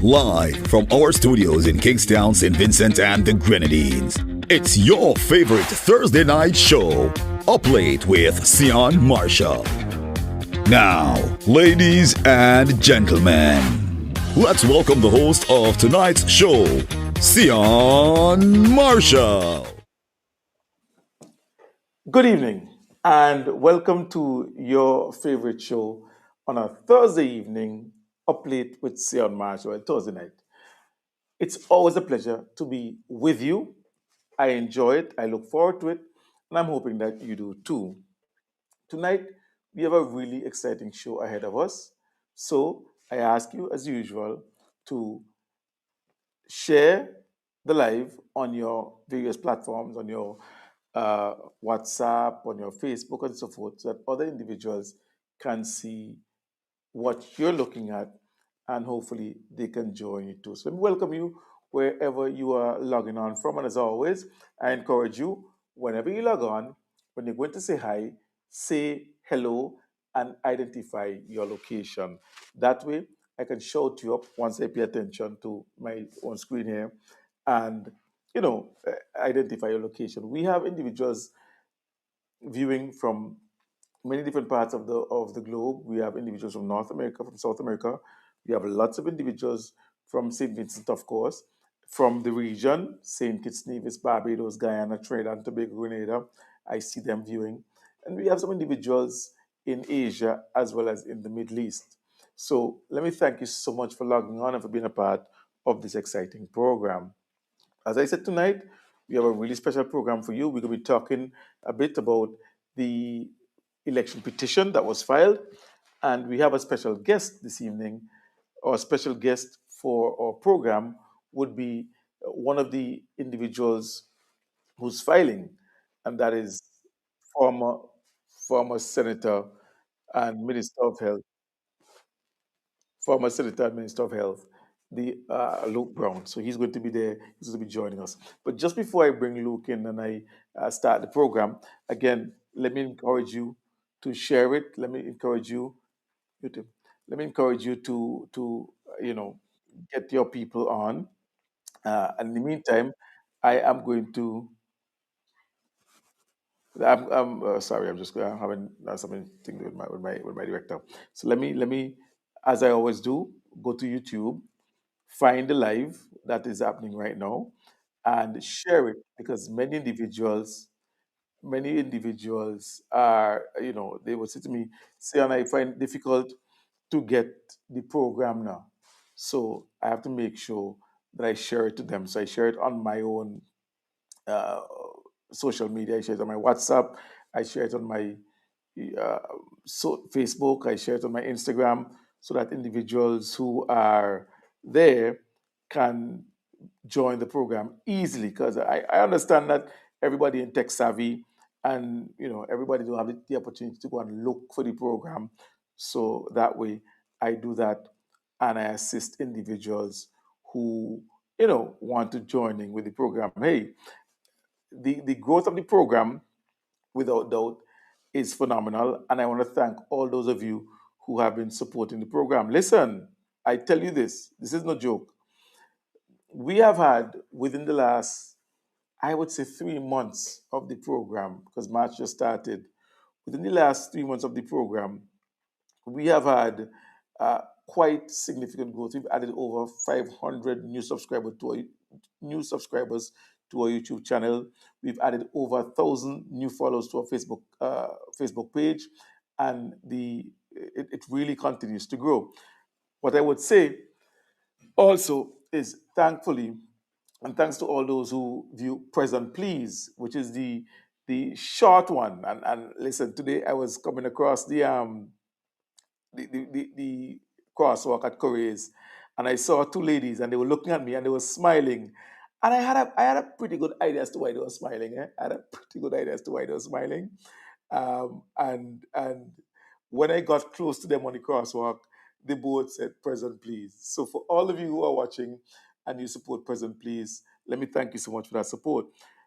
Live from our studios in Kingstown, St. Vincent, and the Grenadines. It's your favorite Thursday night show, Up Late with Sehon Marshall. Now, ladies and gentlemen, let's welcome the host of tonight's show, Sehon Marshall. Good evening and welcome to your favorite show on a Thursday evening, Up Late with Sehon Marshall, Thursday night. It's always a pleasure to be with you. I enjoy it, I look forward to it, and I'm hoping that you do too. Tonight, we have a really exciting show ahead of us. So I ask you, as usual, to share the live on your various platforms, on your uh, WhatsApp, on your Facebook, and so forth, so that other individuals can see what you're looking at and hopefully they can join you too. So let me welcome you wherever you are logging on from. And as always, I encourage you, whenever you log on, when you're going to say hi, say hello and identify your location. That way, I can shout you up once I pay attention to my own screen here and, identify your location. We have individuals viewing from many different parts of the globe. We have individuals from North America, from South America. We have lots of individuals from St. Vincent, of course, from the region, St. Kitts, Nevis, Barbados, Guyana, Trinidad and Tobago, Grenada. I see them viewing. And we have some individuals in Asia as well as in the Middle East. So let me thank you so much for logging on and for being a part of this exciting program. As I said tonight, we have a really special program for you. We're going to be talking a bit about the election petition that was filed, and we have a special guest this evening. Our special guest for our program would be one of the individuals who's filing, and that is former former senator and minister of health, former Senator and Minister of Health, the Luke Browne. So he's going to be there. He's going to be joining us. But just before I bring Luke in and I start the program, again, let me encourage you to share it. Let me encourage you to, let me encourage you to get your people on. And in the meantime, I am going to. I'm sorry. I'm just having something to do with my director. So let me, as I always do, go to YouTube, find the live that is happening right now and share it because many individuals are, they will say to me, say, and I find it difficult to get the program now. So I have to make sure that I share it to them. So I share it on my own uh, social media. I share it on my WhatsApp. I share it on my uh, Facebook. I share it on my Instagram so that individuals who are there can join the program easily. Because I understand that everybody in tech savvy and everybody don't have the opportunity to go and look for the program. So that way, I do that and I assist individuals who want to join in with the program. Hey, the growth of the program, without doubt, is phenomenal. And I want to thank all those of you who have been supporting the program. Listen, I tell you this is no joke. We have had within the last, I would say, 3 months of the program, because March just started. Within the last 3 months of the program, we have had quite significant growth. We've added over 500 new subscribers to our YouTube channel. We've added over 1,000 new followers to our Facebook page, and it really continues to grow. What I would say also is thankfully, and thanks to all those who view Present Please, which is the short one. And listen, today I was coming across the crosswalk at Korea's, and I saw two ladies, and they were looking at me, and they were smiling, and I had a pretty good idea as to why they were smiling. I had a pretty good idea as to why they were smiling, and when I got close to them on the crosswalk, they both said "Present, please." So for all of you who are watching and you support Present, please, let me thank you so much for that support.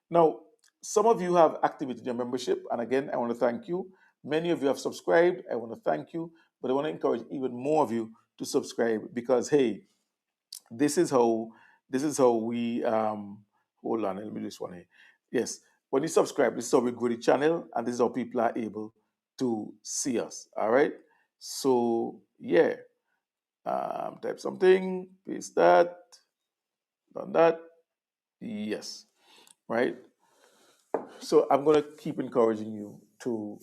Now, some of you have activated your membership, and again, I want to thank you. Many of you have subscribed. I want to thank you, but I want to encourage even more of you to subscribe because, hey, this is how we hold on, let me do this one here. Yes, when you subscribe, this is how we grow the channel, and this is how people are able to see us. All right. So yeah, type something, paste that, done that. Yes, right. So I'm gonna keep encouraging you to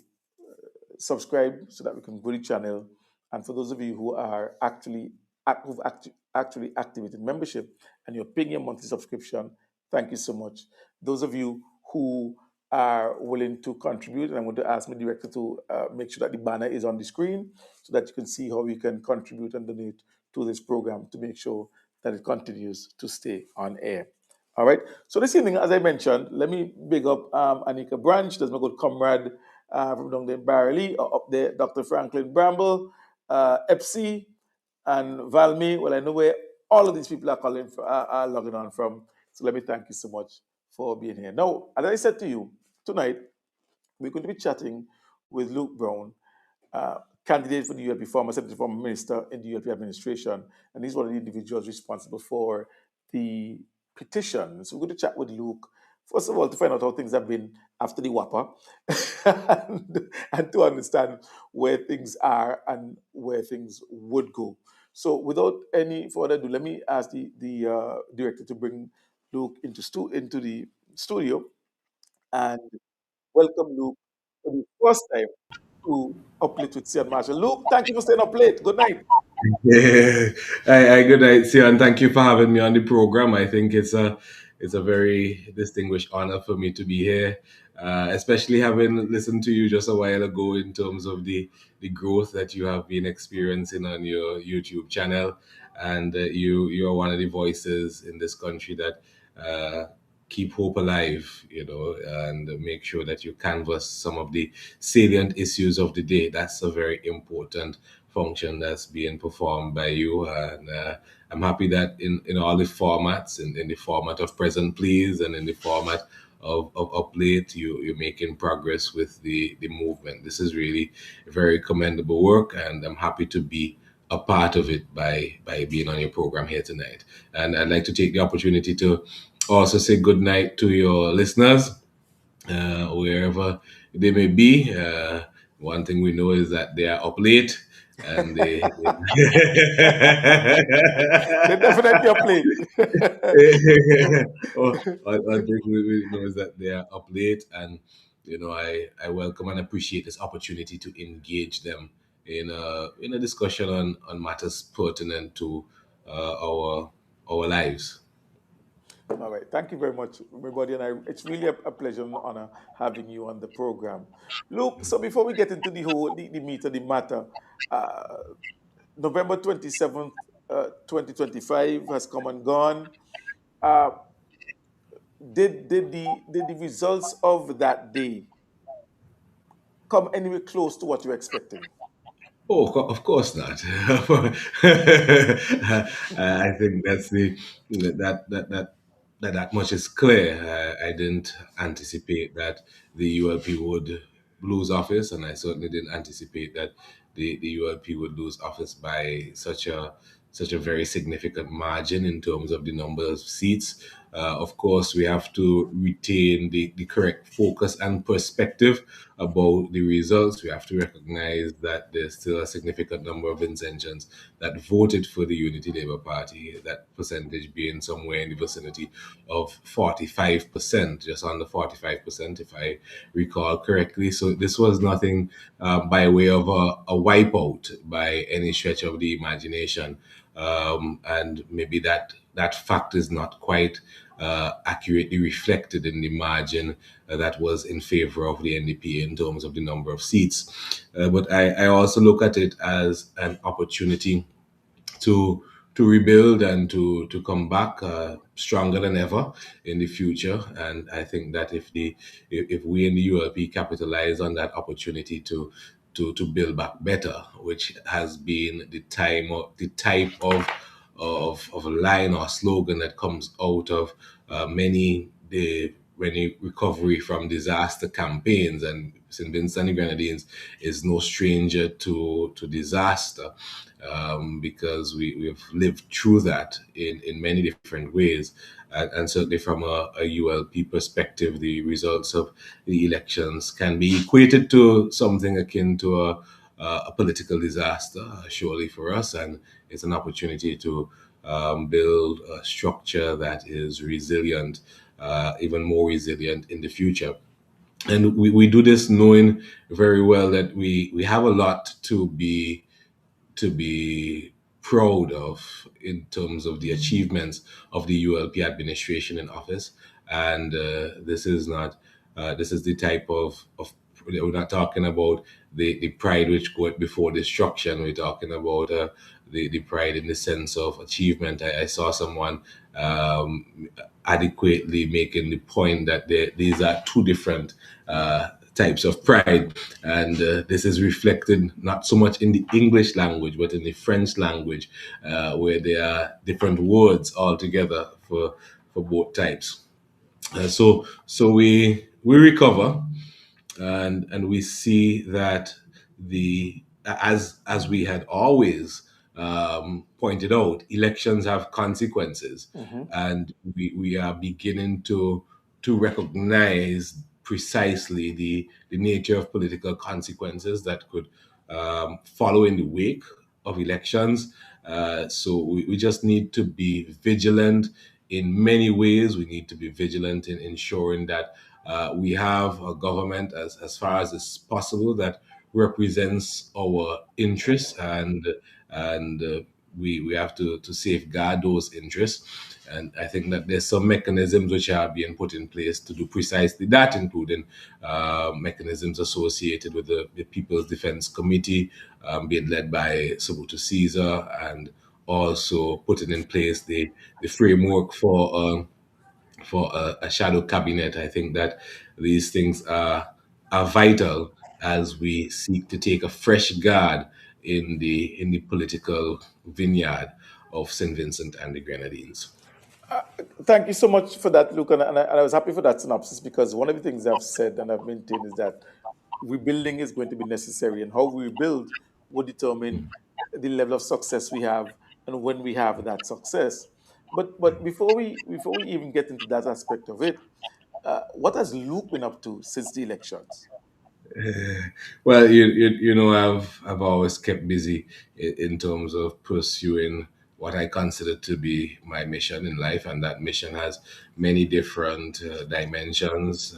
subscribe so that we can grow the channel. And for those of you who are actually activated membership and you're paying your monthly subscription, thank you so much. Those of you who are willing to contribute, and I'm going to ask my director to make sure that the banner is on the screen so that you can see how you can contribute and donate to this program to make sure that it continues to stay on air. All right. So this evening, as I mentioned, let me big up Anika Branch. That's my good comrade from down there in Barley, or up there, Dr. Franklin Bramble, Epsi, and Valmy. Well, I know where all of these people are are logging on from. So let me thank you so much for being here. Now, as I said to you, tonight we're going to be chatting with Luke Browne, uh, candidate for the ULP, former Secretary, former Minister in the ULP administration, and he's one of the individuals responsible for the petition. So we're going to chat with Luke, first of all, to find out how things have been after the Whopper, and to understand where things are and where things would go. So without any further ado, let me ask the director to bring Luke into the studio and welcome Luke for the first time to Up Late with Sehon Marshall. Luke, thank you for staying up late. Good night. Yeah, good night, Sia, and thank you for having me on the program. I think it's a very distinguished honor for me to be here, especially having listened to you just a while ago in terms of the growth that you have been experiencing on your YouTube channel, and you're one of the voices in this country that uh, keep hope alive, and make sure that you canvass some of the salient issues of the day. That's a very important function that's being performed by you. And I'm happy that in all the formats, in the format of present please and in the format of up late, you're making progress with the movement. This is really very commendable work, and I'm happy to be a part of it by being on your program here tonight. And I'd like to take the opportunity to also say good night to your listeners, wherever they may be. One thing we know is that they are up late, and they. They're definitely up late. One thing we know is that they are up late, and I welcome and appreciate this opportunity to engage them in a discussion on matters pertinent to our lives. All right. Thank you very much, everybody. And it's really a pleasure and honor having you on the program. Luke, so before we get into the meat of the matter, uh, November 27th, 2025 has come and gone. Uh, did the results of that day come anywhere close to what you're expecting? Oh, of course not. I think that much is clear. I didn't anticipate that the ULP would lose office, and I certainly didn't anticipate that the ULP would lose office by such a very significant margin in terms of the number of seats. Of course, we have to retain the correct focus and perspective about the results. We have to recognize that there's still a significant number of Vincentians that voted for the Unity Labour Party, that percentage being somewhere in the vicinity of 45%, just under 45%, if I recall correctly. So this was nothing by way of a wipeout by any stretch of the imagination. And maybe that fact is not quite accurately reflected in the margin that was in favor of the NDP in terms of the number of seats. But I also look at it as an opportunity to rebuild and to come back stronger than ever in the future. And I think that if we in the ULP capitalize on that opportunity to build back better, which has been the type of a line or slogan that comes out of many the many recovery from disaster campaigns, and St. Vincent and the Grenadines is no stranger to disaster, because we've lived through that in many different ways. And certainly from a ULP perspective, the results of the elections can be equated to something akin to a political disaster, surely for us, and it's an opportunity to build a structure that is resilient, even more resilient in the future. And we do this knowing very well that we have a lot to be proud of in terms of the achievements of the ULP administration in office. And this is not this is the type of we're not talking about the pride which goeth before destruction. We're talking about the pride in the sense of achievement. I saw someone adequately making the point that these are two different types of pride. And this is reflected not so much in the English language, but in the French language, where there are different words altogether for both types. So we recover, and we see that the as we had always pointed out, elections have consequences, Mm-hmm. and we are beginning to recognize precisely the nature of political consequences that could follow in the wake of elections. So we just need to be vigilant in many ways. We need to be vigilant in ensuring that we have a government as far as is possible that represents our interests, and we have to safeguard those interests. And I think that there's some mechanisms which are being put in place to do precisely that, including mechanisms associated with the People's Defense Committee, being led by Subutu Caesar, and also putting in place the framework for a shadow cabinet. I think that these things are vital as we seek to take a fresh guard in the political vineyard of St. Vincent and the Grenadines. Thank you so much for that, Luke. And I was happy for that synopsis because one of the things I've said and I've maintained is that rebuilding is going to be necessary, and how we rebuild will determine the level of success we have and when we have that success. But before we even get into that aspect of it, what has Luke been up to since the elections? Well, you know, I've always kept busy in terms of pursuing what I consider to be my mission in life, and that mission has many different dimensions.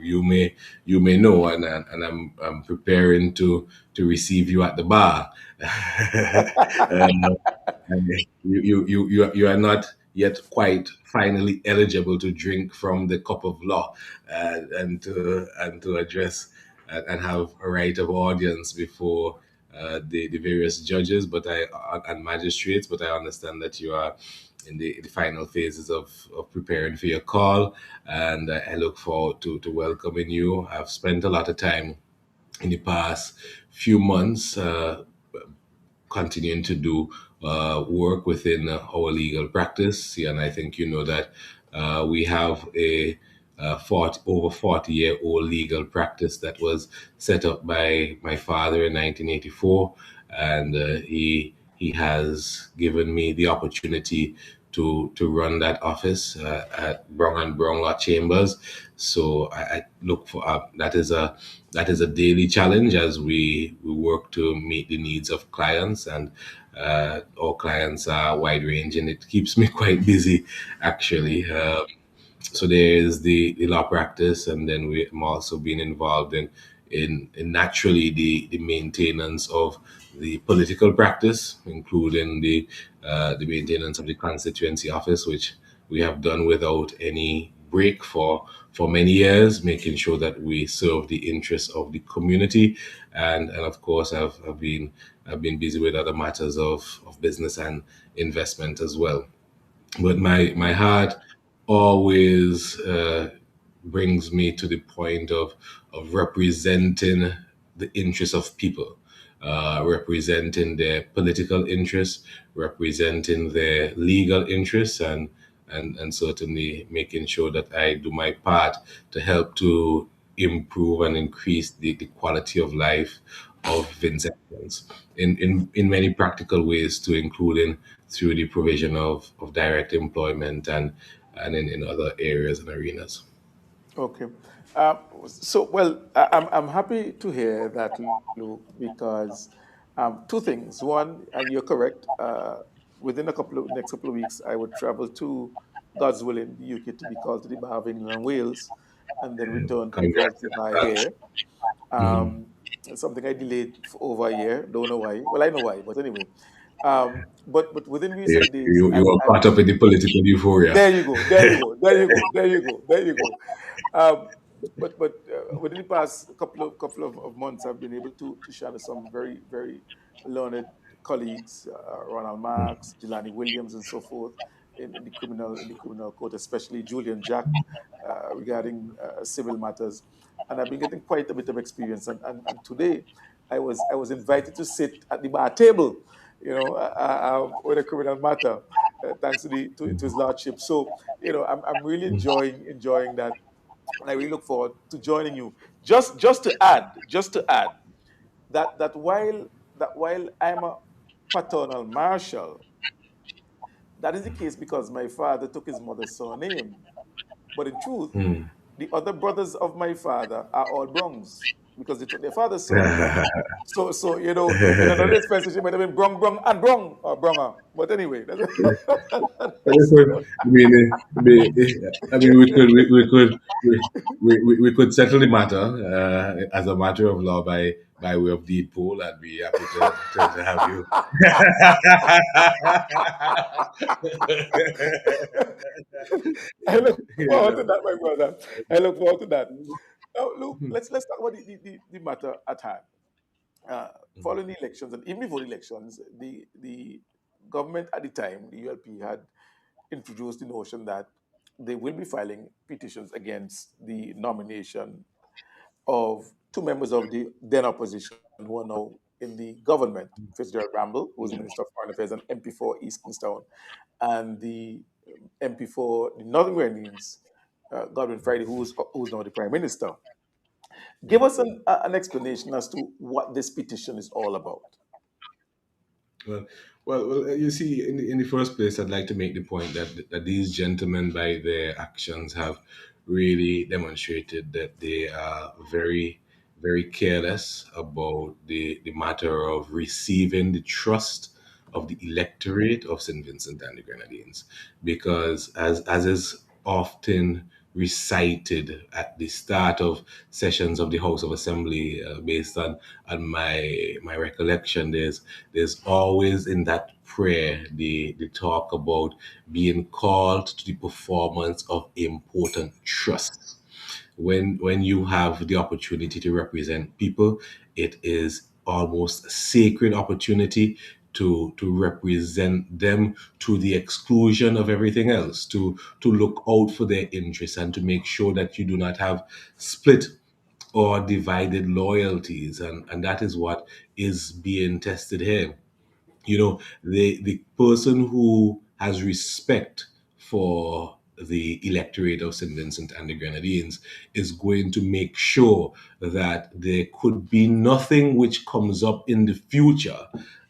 You may know, and I'm preparing to receive you at the bar. And you are not yet quite finally eligible to drink from the cup of law, and to address and have a right of audience before the various judges, and magistrates. But I understand that you are in the final phases of preparing for your call, and I look forward to welcoming you. I've spent a lot of time in the past few months continuing to do work within our legal practice. Yeah, and I think you know that we have a 40-year-old legal practice that was set up by my father in 1984, and he has given me the opportunity to run that office at Browne and Browne Law Chambers. So I look for that is a daily challenge as we work to meet the needs of clients, and our clients are wide ranging. It keeps me quite busy, actually. So there is the law practice, and then I'm also being involved in naturally the maintenance of the political practice, including the maintenance of the constituency office, which we have done without any break for many years, making sure that we serve the interests of the community. And of course I've been busy with other matters of business and investment as well. But my heart always brings me to the point of representing the interests of people, representing their political interests, representing their legal interests, and and certainly making sure that I do my part to help to improve and increase the quality of life of Vincentians in many practical ways, to including through the provision of direct employment and in other areas and arenas. Okay. Well, I'm happy to hear that, Luke, because two things. One, and you're correct. Within a next couple of weeks, I would travel to, God's willing, the UK to be called to the Bar of England and Wales, and then return to be called to the Congrats. bar here. Mm. Um, Something I delayed for over a year. Don't know why. Well, I know why, but anyway. But within Yeah, recent days, you are caught up in the political euphoria. there you go. There you go. There you go. There you go. There you go. Um, but within the past couple of months, I've been able to share with some very learned colleagues, Ronald Marks, Jelani Williams, and so forth, in the criminal court, especially Julian Jack, regarding civil matters, and I've been getting quite a bit of experience. And today, I was invited to sit at the bar table, with a criminal matter, thanks to his lordship. So I'm really enjoying that, and I really look forward to joining you. Just to add that while I'm a paternal marshal, that is the case because my father took his mother's surname. But in truth, Mm. the other brothers of my father are all Browns because they took their father's surname. So in another dispensation, it might have been Brong and Brong or Bronger. But anyway, that's, Yes, that's sir. I mean, we could settle the matter as a matter of law by way of deed poll. I'd be happy to have you. I look forward Yeah. to that, my brother. I look forward to that. Now, Luke, let's talk about the matter at hand. Uh, Following the elections and even before the elections, the government at the time, the ULP, had introduced the notion that they will be filing petitions against the nomination of two members of the then opposition who are now in the government, Fitzgerald Ramble, who was the Minister of Foreign Affairs and MP for East Kingstown, and the MP for the Northern Grenadines, Godwin Friday, who's now the Prime Minister. Give us an explanation as to what this petition is all about. Well, you see, in the first place, I'd like to make the point that these gentlemen, by their actions, have really demonstrated that they are very careless about the matter of receiving the trust of the electorate of St. Vincent and the Grenadines. Because, as is often recited at the start of sessions of the House of Assembly, based on my recollection, there's always in that prayer the talk about being called to the performance of important trusts. When you have the opportunity to represent people, it is almost a sacred opportunity to represent them to the exclusion of everything else, to look out for their interests and to make sure that you do not have split or divided loyalties, and that is what is being tested here. The person who has respect for the electorate of St. Vincent and the Grenadines is going to make sure that there could be nothing which comes up in the future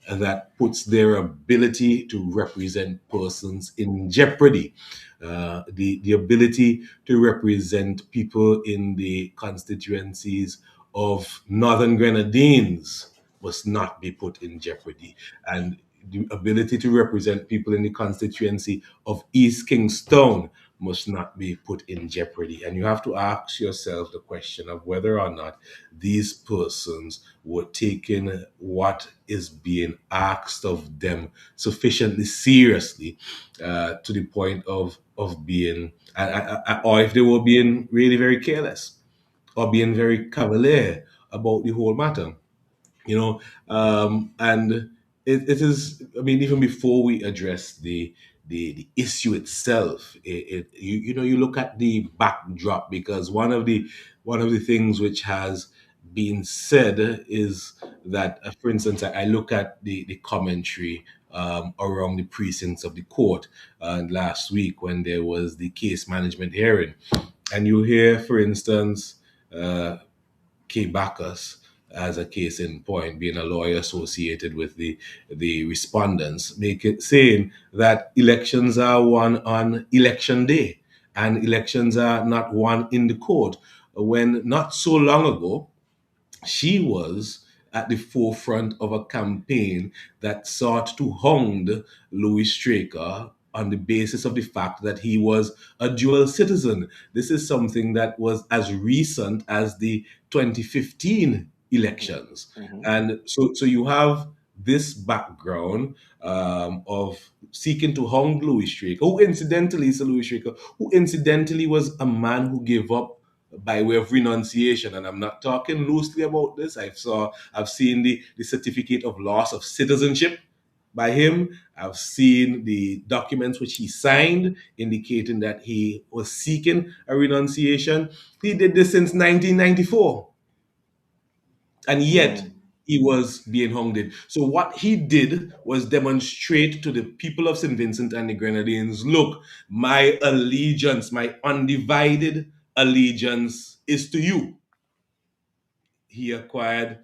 that puts their ability to represent persons in jeopardy. The ability to represent people in the constituencies of Northern Grenadines must not be put in jeopardy. And the ability to represent people in the constituency of East Kingstown must not be put in jeopardy. And you have to ask yourself the question of whether or not these persons were taking what is being asked of them sufficiently seriously, to the point of being, or if they were being really very careless or being very cavalier about the whole matter. And it is, I mean, even before we address the issue itself, you look at the backdrop, because one of the things which has been said is that, for instance, I look at the commentary around the precincts of the court last week when there was the case management hearing. And you hear, for instance, K. Bacchus, as a case in point, being a lawyer associated with the respondents, make it saying that elections are won on election day and elections are not won in the court. When not so long ago, she was at the forefront of a campaign that sought to hound Louis Straker on the basis of the fact that he was a dual citizen. This is something that was as recent as the 2015 elections. Mm-hmm. And so you have this background of seeking to hound Louis Straker, who incidentally is a Louis Straker, who incidentally was a man who gave up by way of renunciation. And I'm not talking loosely about this. I've seen the certificate of loss of citizenship by him. I've seen the documents which he signed indicating that he was seeking a renunciation. He did this since 1994, and yet Mm. he was being hounded. So what he did was demonstrate to the people of St. Vincent and the Grenadines, look, my allegiance, my undivided allegiance is to you. He acquired.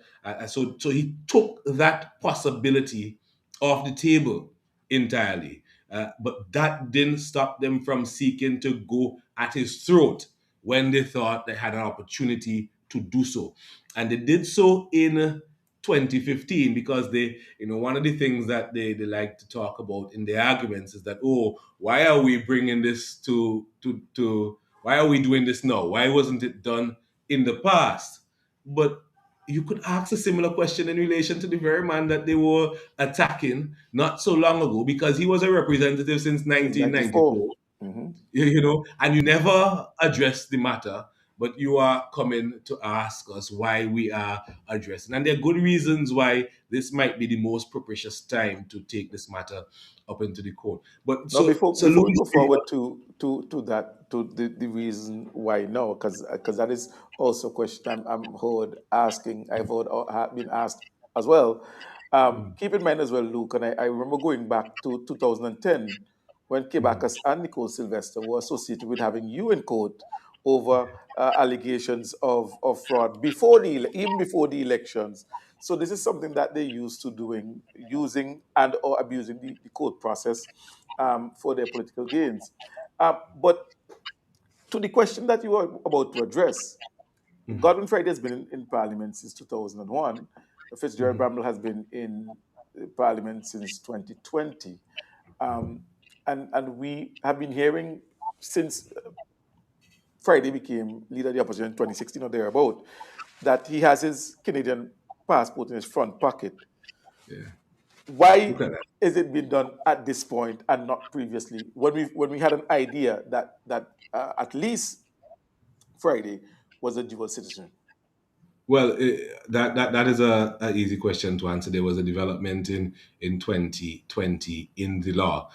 So he took that possibility off the table entirely. But that didn't stop them from seeking to go at his throat when they thought they had an opportunity to do so. And they did so in 2015 because one of the things that they like to talk about in their arguments is that, oh, why are we bringing this why are we doing this now? Why wasn't it done in the past? But you could ask a similar question in relation to the very man that they were attacking not so long ago, because he was a representative since Since 94. 1994, Mm-hmm. and you never address the matter, but you are coming to ask us why we are addressing. And there are good reasons why this might be the most propitious time to take this matter up into the court. But Now, so before we Louis go Staples. forward to that to the reason why no, because that is also a question I'm heard asking. I've heard been asked as well. Keep in mind as well, Luke, and I remember going back to 2010 when Kebakers and Nicole Sylvester were associated with having you in court over allegations of fraud even before the elections. So this is something that they used to doing, using and or abusing the court process for their political gains. But to the question that you are about to address, Godwin Friday has been in Parliament since 2001. Fitzgerald Bramble has been in Parliament since 2020. Um, and we have been hearing since Friday became leader of the opposition in 2016 or thereabout that he has his Canadian passport in his front pocket. Yeah, Why look at that. is it being done at this point and not previously when we had an idea that at least Friday was a dual citizen? Well, that is a easy question to answer. There was a development in 2020 in the law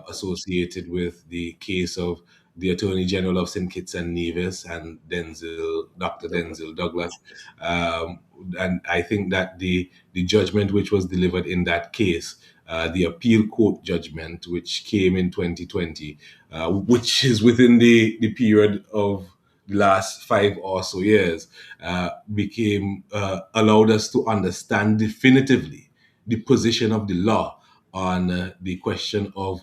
associated with the case of the Attorney General of St. Kitts and Nevis and Dr. Douglas. Denzel Douglas, um, and I think that the judgment which was delivered in that case, the appeal court judgment which came in 2020, which is within the period of the last 5 or so years, became allowed us to understand definitively the position of the law on the question of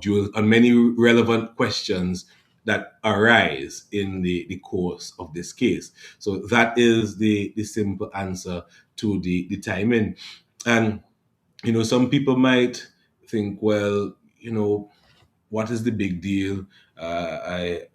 dual, on many relevant questions that arise in the course of this case. So that is the simple answer to the timing. And some people might think, well, what is the big deal? I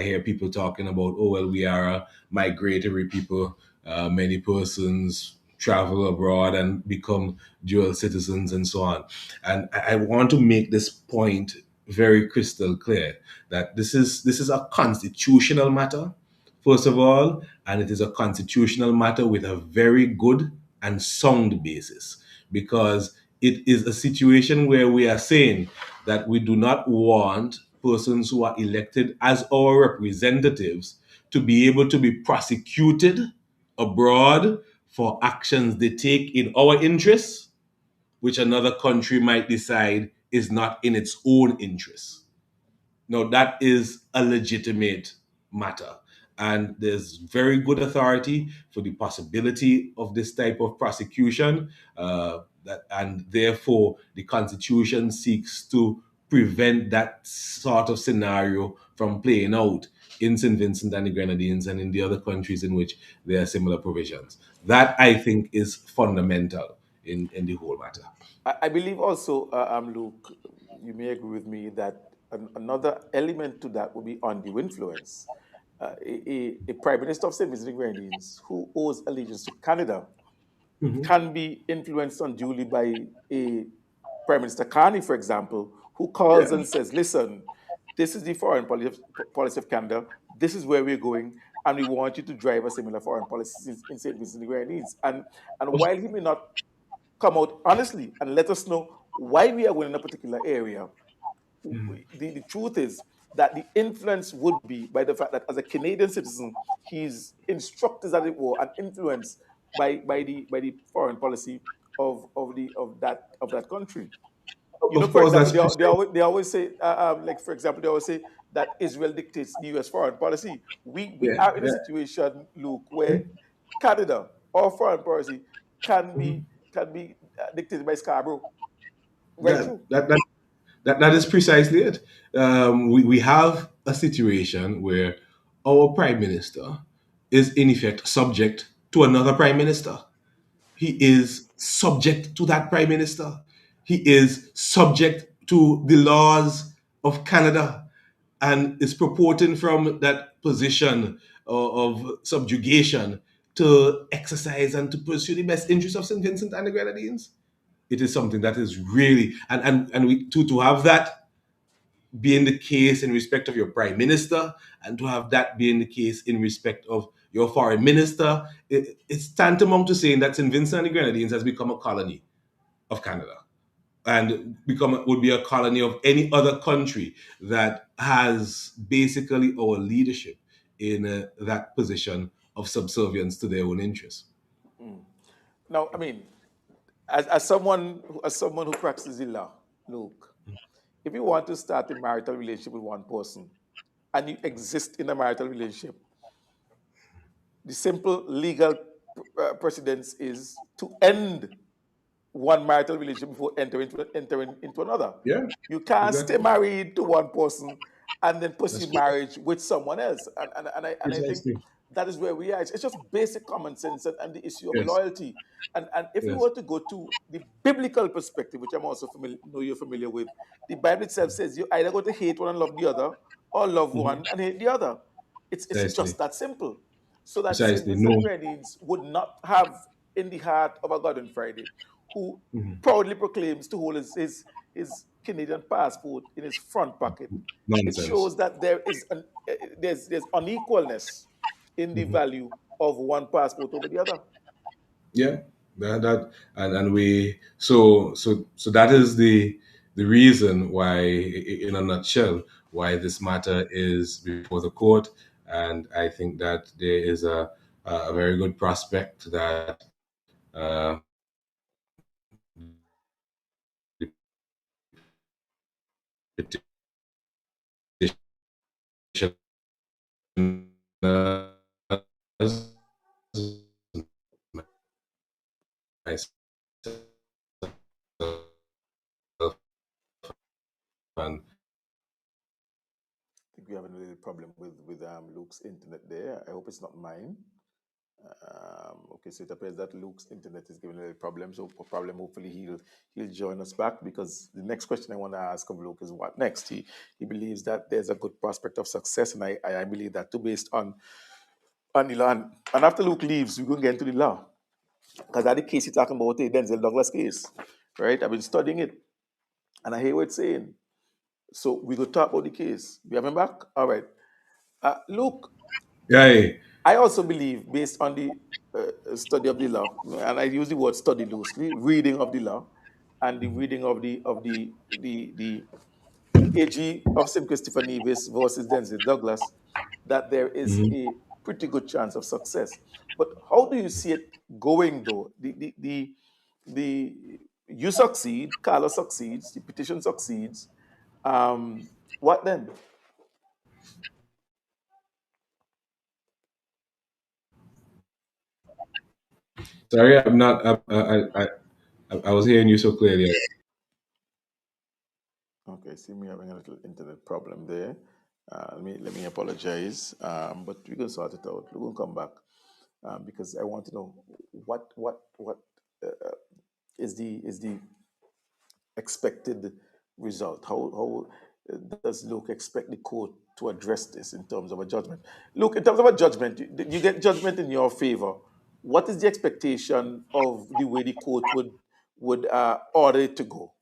hear people talking about, oh well, we are a migratory people. Many persons travel abroad and become dual citizens and so on. And I want to make this point very crystal clear that this is a constitutional matter, first of all, and it is a constitutional matter with a very good and sound basis, because it is a situation where we are saying that we do not want persons who are elected as our representatives to be able to be prosecuted abroad for actions they take in our interests, which another country might decide is not in its own interest. Now, that is a legitimate matter. And there's very good authority for the possibility of this type of prosecution. And therefore, the Constitution seeks to prevent that sort of scenario from playing out in St. Vincent and the Grenadines and in the other countries in which there are similar provisions. That, I think, is fundamental in the whole matter. I believe also, Luke, you may agree with me that another element to that would be undue influence. A prime minister of St. Vincent and Grenadines who owes allegiance to Canada can be influenced unduly by a Prime Minister Carney, for example, who calls Yeah. and says, listen, this is the foreign policy of Canada, this is where we're going, and we want you to drive a similar foreign policy in St. Vincent and Grenadines. And while he may not come out honestly and let us know why we are going in a particular area, the truth is that the influence would be by the fact that as a Canadian citizen, he's instructed, as it were, and influenced by the foreign policy of that country. Of For course, example, that's they always say, like for example, they always say that Israel dictates the U.S. foreign policy. We yeah, are in a yeah. situation, Luke, where Canada or foreign policy can be dictated by Scarborough. Right That, through. that, that, that is precisely it. We have a situation where our prime minister is in effect subject to another prime minister. He is subject to that prime minister. He is subject to the laws of Canada and is purporting from that position of subjugation to exercise and to pursue the best interests of St. Vincent and the Grenadines. It is something that is really, and we to have that being the case in respect of your prime minister, and to have that being the case in respect of your foreign minister, it's tantamount to saying that St. Vincent and the Grenadines has become a colony of Canada and would be a colony of any other country that has basically our leadership in that position of subservience to their own interests. Now, I mean, as someone who practices the law, Luke, if you want to start a marital relationship with one person and you exist in a marital relationship, the simple legal precedence is to end one marital relationship before entering into another. Yeah, You can't stay exactly. married to one person and then That's pursue true. marriage with someone else. And I think Precisely. that is where we are. It's just basic common sense and the issue of Yes. loyalty. And if we Yes. were to go to the biblical perspective, which I'm also know you're familiar with, the Bible itself says you either going to hate one and love the other, or love Mhm. one and hate the other. It's Precisely. just that simple. So that St. Precisely. Vincent No. Grenadines would not have in the heart of a God on Friday who Mhm. proudly proclaims to hold his Canadian passport in his front pocket. It Nonsense. shows that there's unequalness in the Mhm. value of one passport over the other. Yeah. That and we so that is the reason why, in a nutshell, why this matter is before the court, and I think that there is a very good prospect that the petitioners myself and I think we're having a little problem with Luke's internet there. I hope it's not mine. Okay, so it appears that Luke's internet is giving a little problem. So problem. Hopefully he'll join us back, because the next question I want to ask of Luke is what next. He believes that there's a good prospect of success, and I believe that too, based on the law. And after Luke leaves, we're going to get into the law, because that the case you're talking about, the Denzel Douglas case, right? I've been studying it, and I hear what it's saying. So we go talk about the case. We have him back. All right. Luke, yeah. I also believe, based on the study of the law, and I use the word study loosely, reading of the law, and the reading of the AG of St. Christopher Nevis versus Denzel Douglas, that there is Mhm. a pretty good chance of success. But how do you see it going, though? The You succeed, Carlos succeeds, the petition succeeds. What then? Sorry, I'm not. I was hearing you so clearly. Okay, see me having a little internet problem there. Let me apologize, but we're gonna sort it out. We're gonna come back because I want to know what is the expected result. How does Luke expect the court to address this in terms of a judgment? Look, in terms of a judgment, you get judgment in your favor. What is the expectation of the way the court would order it to go?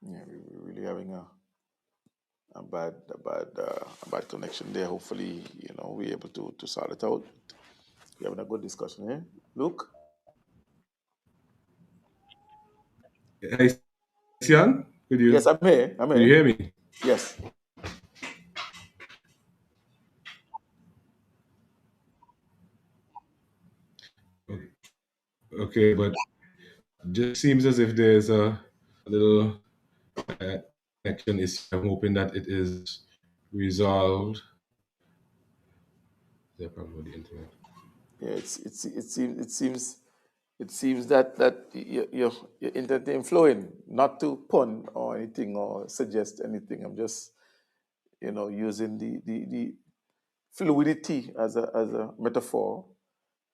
Yeah, we're really having a bad connection there. Hopefully, we're able to sort it out. We're having a good discussion here. Luke? Hey, Sian, Yes, I'm here. I'm could you here. hear me? Yes. Okay, but just seems as if there's a little uh, connection issue. I'm hoping that it is resolved. Is there a problem with the internet? Yeah, it seems that your internet ain't flowing. Not to pun or anything or suggest anything. I'm just using the fluidity as a metaphor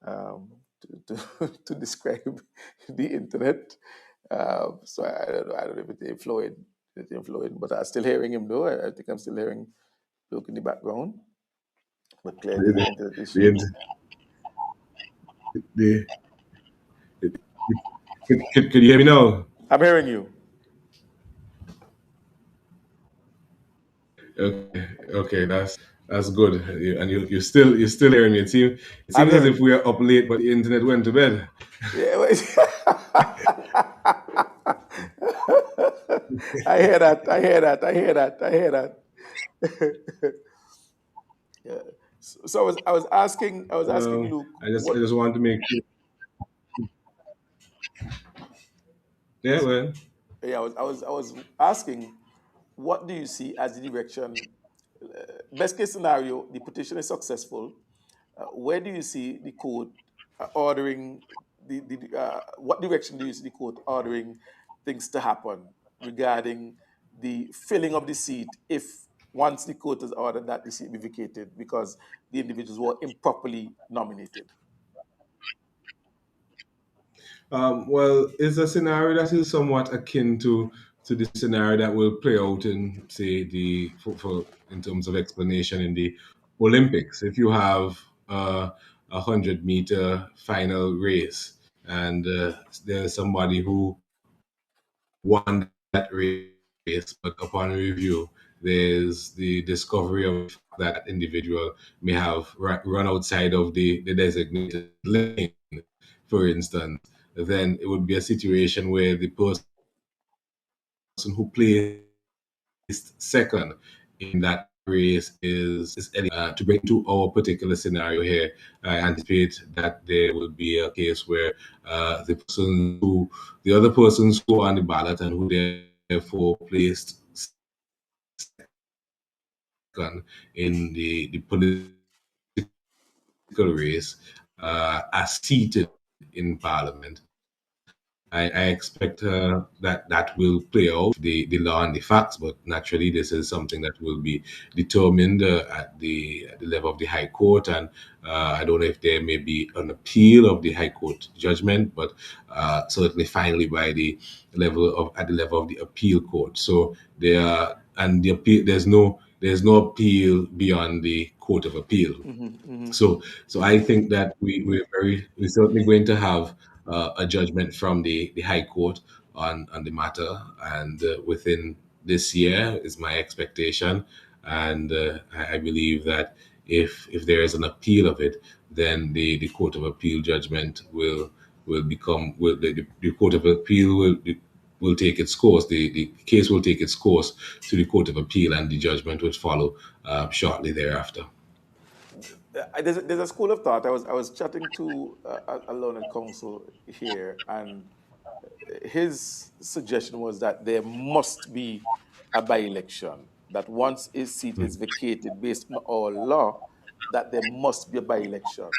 to describe the internet. So I don't know if it ain't flowing. It ain't flowing, but I'm still hearing him though. I think I'm still hearing Luke in the background. But clearly the The, internet the, issue. the, the, the, could you hear me now? I'm hearing you. Okay, okay, that's good. And you're still hearing me. It seems I'm as hearing if you. we are up late, but the internet went to bed. Yeah, I hear that. I hear that. I hear that. I hear that. Yeah. So I was asking Luke I what. just want to make sure. Yeah, well, Yeah, I was asking, what do you see as the direction? Best case scenario, the petition is successful. Where do you see the court ordering what direction do you see the court ordering things to happen regarding the filling of the seat if once the court has ordered that the seat be vacated because the individuals were improperly nominated? well, it's a scenario that is somewhat akin to the scenario that will play out in, say, in terms of explanation in the Olympics. If you have a 100-meter final race and there's somebody who won that race, but upon review, there's the discovery of that individual may have run outside of the designated lane, for instance, then it would be a situation where the person who placed second in that race is eligible. To bring to our particular scenario here, I anticipate that there will be a case where the other persons who are on the ballot and who therefore placed second in the political race are seated in parliament. I expect that will play out the law and the facts, but naturally, this is something that will be determined at the level of the High Court, and I don't know if there may be an appeal of the High Court judgment, but certainly finally by the level of the appeal court. So there and the appeal there's no appeal beyond the Court of Appeal. Hmm. So I think that we're certainly going to have a judgment from the High Court on the matter, and within this year is my expectation, and I believe that if there is an appeal of it, then the Court of Appeal judgment the Court of Appeal will take its course. The case will take its course to the Court of Appeal, and the judgment would follow shortly thereafter. there's a school of thought. I was chatting to a learned counsel here, and his suggestion was that there must be a by-election. That once a seat is vacated based on our law, that there must be a by-election.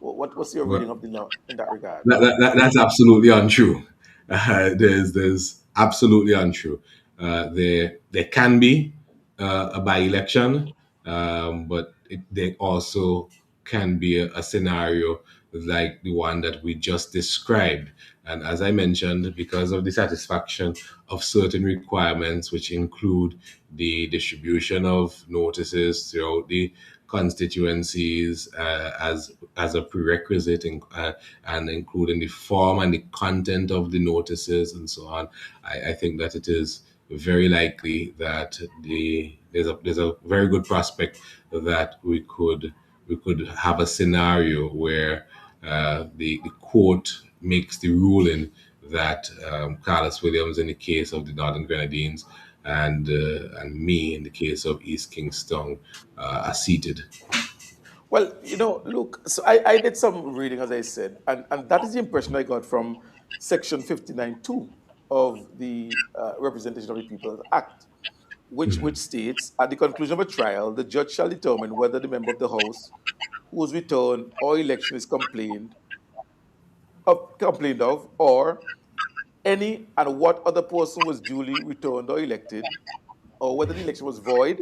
What's your reading Well, of the law in that regard? that's absolutely untrue. There's absolutely untrue. There can be a by election, but there also can be a scenario like the one that we just described. And as I mentioned, because of the satisfaction of certain requirements, which include the distribution of notices throughout the constituencies as a prerequisite, and including the form and the content of the notices and so on, I think that it is very likely that there's a very good prospect that we could have a scenario where the court makes the ruling that Carlos Williams in the case of the Northern Grenadines and me in the case of East Kingston are seated. Well, look, so I did some reading, as I said, and that is the impression I got from Section 59(2) of the Representation of the People Act, which states, at the conclusion of a trial, the judge shall determine whether the member of the House whose return or election is complained of, or any and what other person was duly returned or elected, or whether the election was void,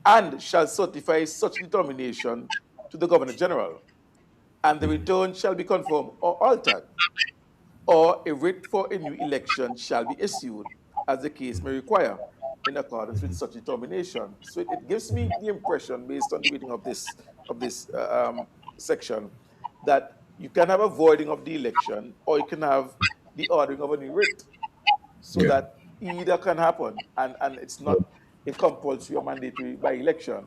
and shall certify such determination to the Governor General, and the return shall be confirmed or altered, or a writ for a new election shall be issued, as the case may require, in accordance with such determination. So it gives me the impression, based on the reading of this section, that you can have a voiding of the election, or you can have the ordering of a new writ, so Yeah. that either can happen, and it's not a compulsory or mandatory by election.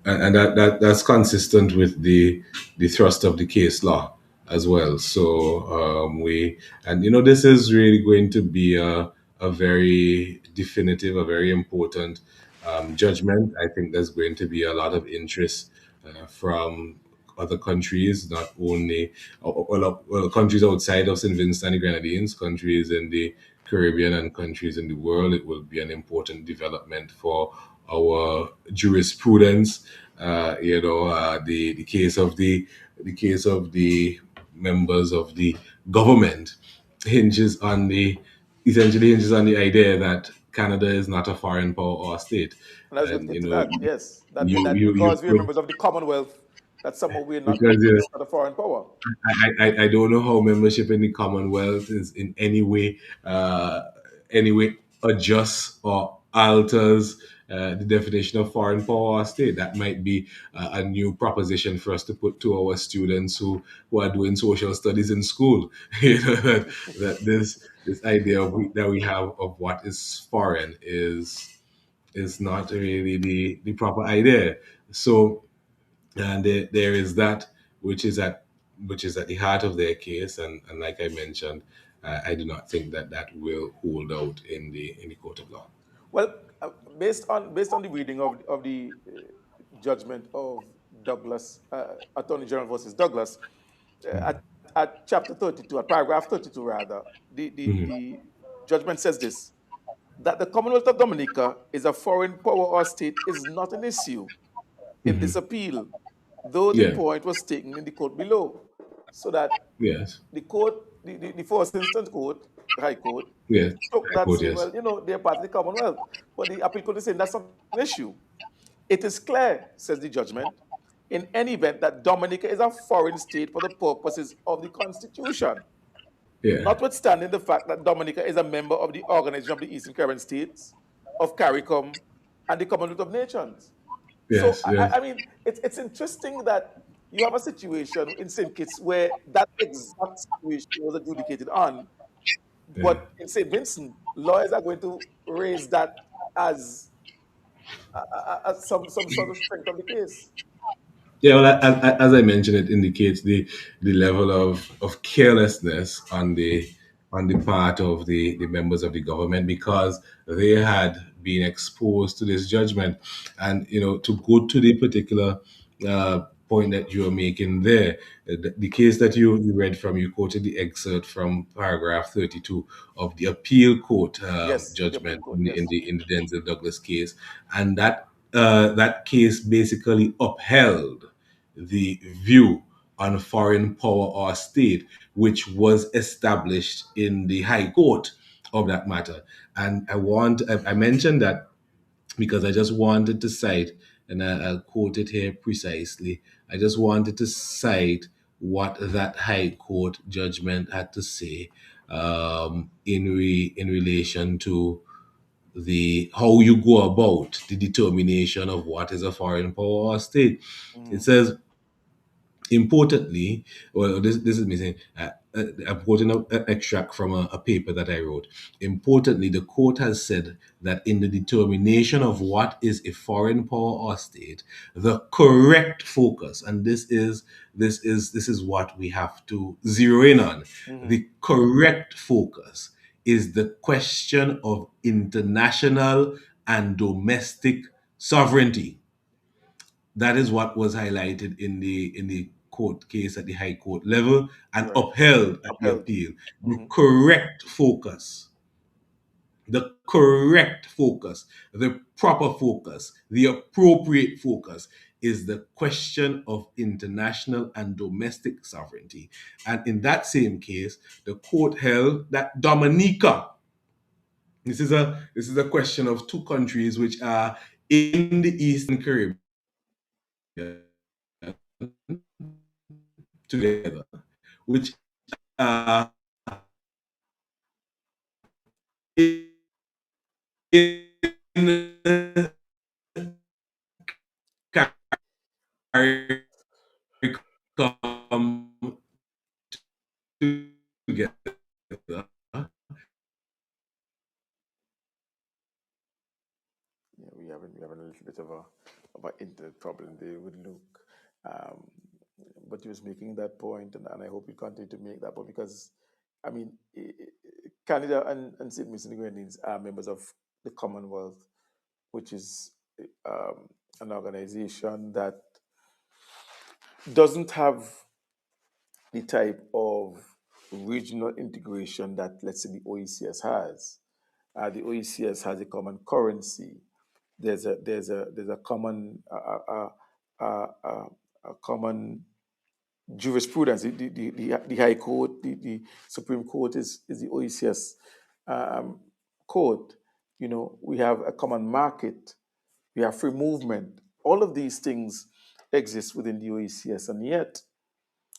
And that's consistent with the thrust of the case law as well. So we and this is really going to be a very definitive, a very important judgment. I think there's going to be a lot of interest from other countries, not only countries outside of St. Vincent and the Grenadines, countries in the Caribbean and countries in the world. It will be an important development for our jurisprudence. The case of the members of the government hinges on the essentially hinges on the idea that Canada is not a foreign power or state, And I was going to and get to that. Yes, that you because we are could members of the Commonwealth, that somehow we're not because it's not a foreign power. I don't know how membership in the Commonwealth is in any way adjusts or alters the definition of foreign power or state. That might be a new proposition for us to put to our students who are doing social studies in school. That this idea that we have of what is foreign is not really the proper idea. So and there is that which is at the heart of their case, and like I mentioned, I do not think that that will hold out in the court of law. Well, based on the reading of the judgment of Douglas, Attorney General versus Douglas, at chapter 32, at paragraph 32 rather, the judgment says this: that the Commonwealth of Dominica is a foreign power or state is not an issue in this appeal, though the Yeah. point was taken in the court below. So that Yes. the court, the first instance court, High Court, Yes. took I that, quote, saying, yes. well, they're part of the Commonwealth. But the appeal court is saying that's not an issue. It is clear, says the judgment, in any event that Dominica is a foreign state for the purposes of the Constitution, Yeah. notwithstanding the fact that Dominica is a member of the Organization of the Eastern Caribbean States, of CARICOM, and the Commonwealth of Nations. So, Yes. I, Yes. I mean, it's interesting that you have a situation in St. Kitts where that exact situation was adjudicated on, Yeah. but in St. Vincent, lawyers are going to raise that as, some sort of strength of the case. Yeah, well, as I mentioned, it indicates the level of carelessness on the part of the members of the government, because they had been exposed to this judgment, and to go to the particular point that you are making there. The case that you read from, you quoted the excerpt from paragraph 32 of the appeal court Yes, the appeal judgment court. in Yes. the Denzel Douglas case, and that case basically upheld the view on foreign power or state, which was established in the High Court of that matter. And I mentioned that because I just wanted to cite, and I'll quote it here precisely. I just wanted to cite what that High Court judgment had to say in relation to the how you go about the determination of what is a foreign power or state. It Mm-hmm. says, importantly, well, this is me saying, I'm quoting an extract from a paper that I wrote. Importantly, the court has said that in the determination of what is a foreign power or state, the correct focus, and this is what we have to zero in on. Mm-hmm. The correct focus is the question of international and domestic sovereignty. That is what was highlighted in the court case at the High Court level and Right. upheld at the Upheld. appeal. Mm-hmm. The correct focus, the proper focus, the appropriate focus is the question of international and domestic sovereignty. And in that same case, the court held that Dominica, this is a question of two countries which are in the Eastern Caribbean together, which are in the CARICOM together. Yeah, we have a little bit of an internet problem there with Luke. Um, but he was making that point, and I hope you continue to make that point because, I mean, Canada and St. Vincent and the Grenadines are members of the Commonwealth, which is an organization that doesn't have the type of regional integration that, let's say, the OECS has. The OECS has a common currency. There's a common a common jurisprudence. The High Court, the Supreme Court is the OECS um, court. You know, we have a common market. We have free movement. All of these things exist within the OECS, and yet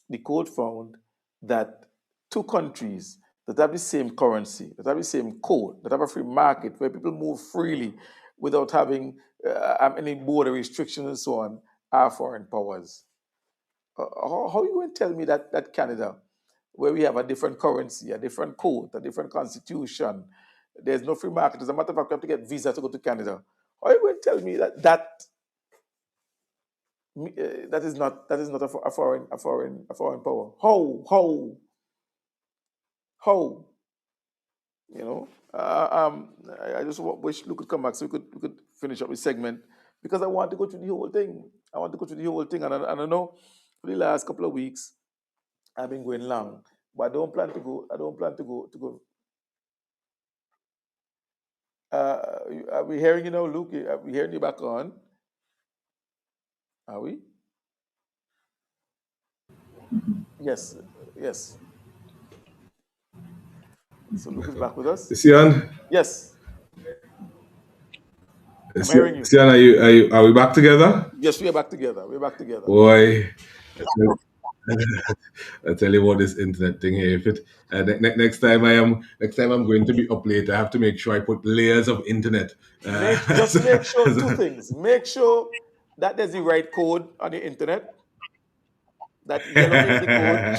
the court found that two countries that have the same currency, that have the same code, that have a free market where people move freely without having any border restrictions and so on, are foreign powers. How are you going to tell me that Canada, where we have a different currency, a different code, a different constitution, there's no free market? As a matter of fact, you have to get visa to go to Canada. How are you going to tell me that is not a foreign power? How? You know, I just wish Luke could come back so we could finish up this segment because I want to go through the whole thing. I want to go through the whole thing, and I know for the last couple of weeks I've been going long, but I don't plan to go. I don't plan to go. Are we hearing you now, Luke? Are we hearing you back on? Are we? Yes, yes. So Luke is back with us. Sian, Yes, I'm hearing you. Sian, are we back together? Yes, we are back together. We're back together. Boy, I tell you what, this internet thing here. If it next time I'm going to be up late, I have to make sure I put layers of internet. Just make sure two things. Make sure that there's the right code on the internet. That yellow is the code.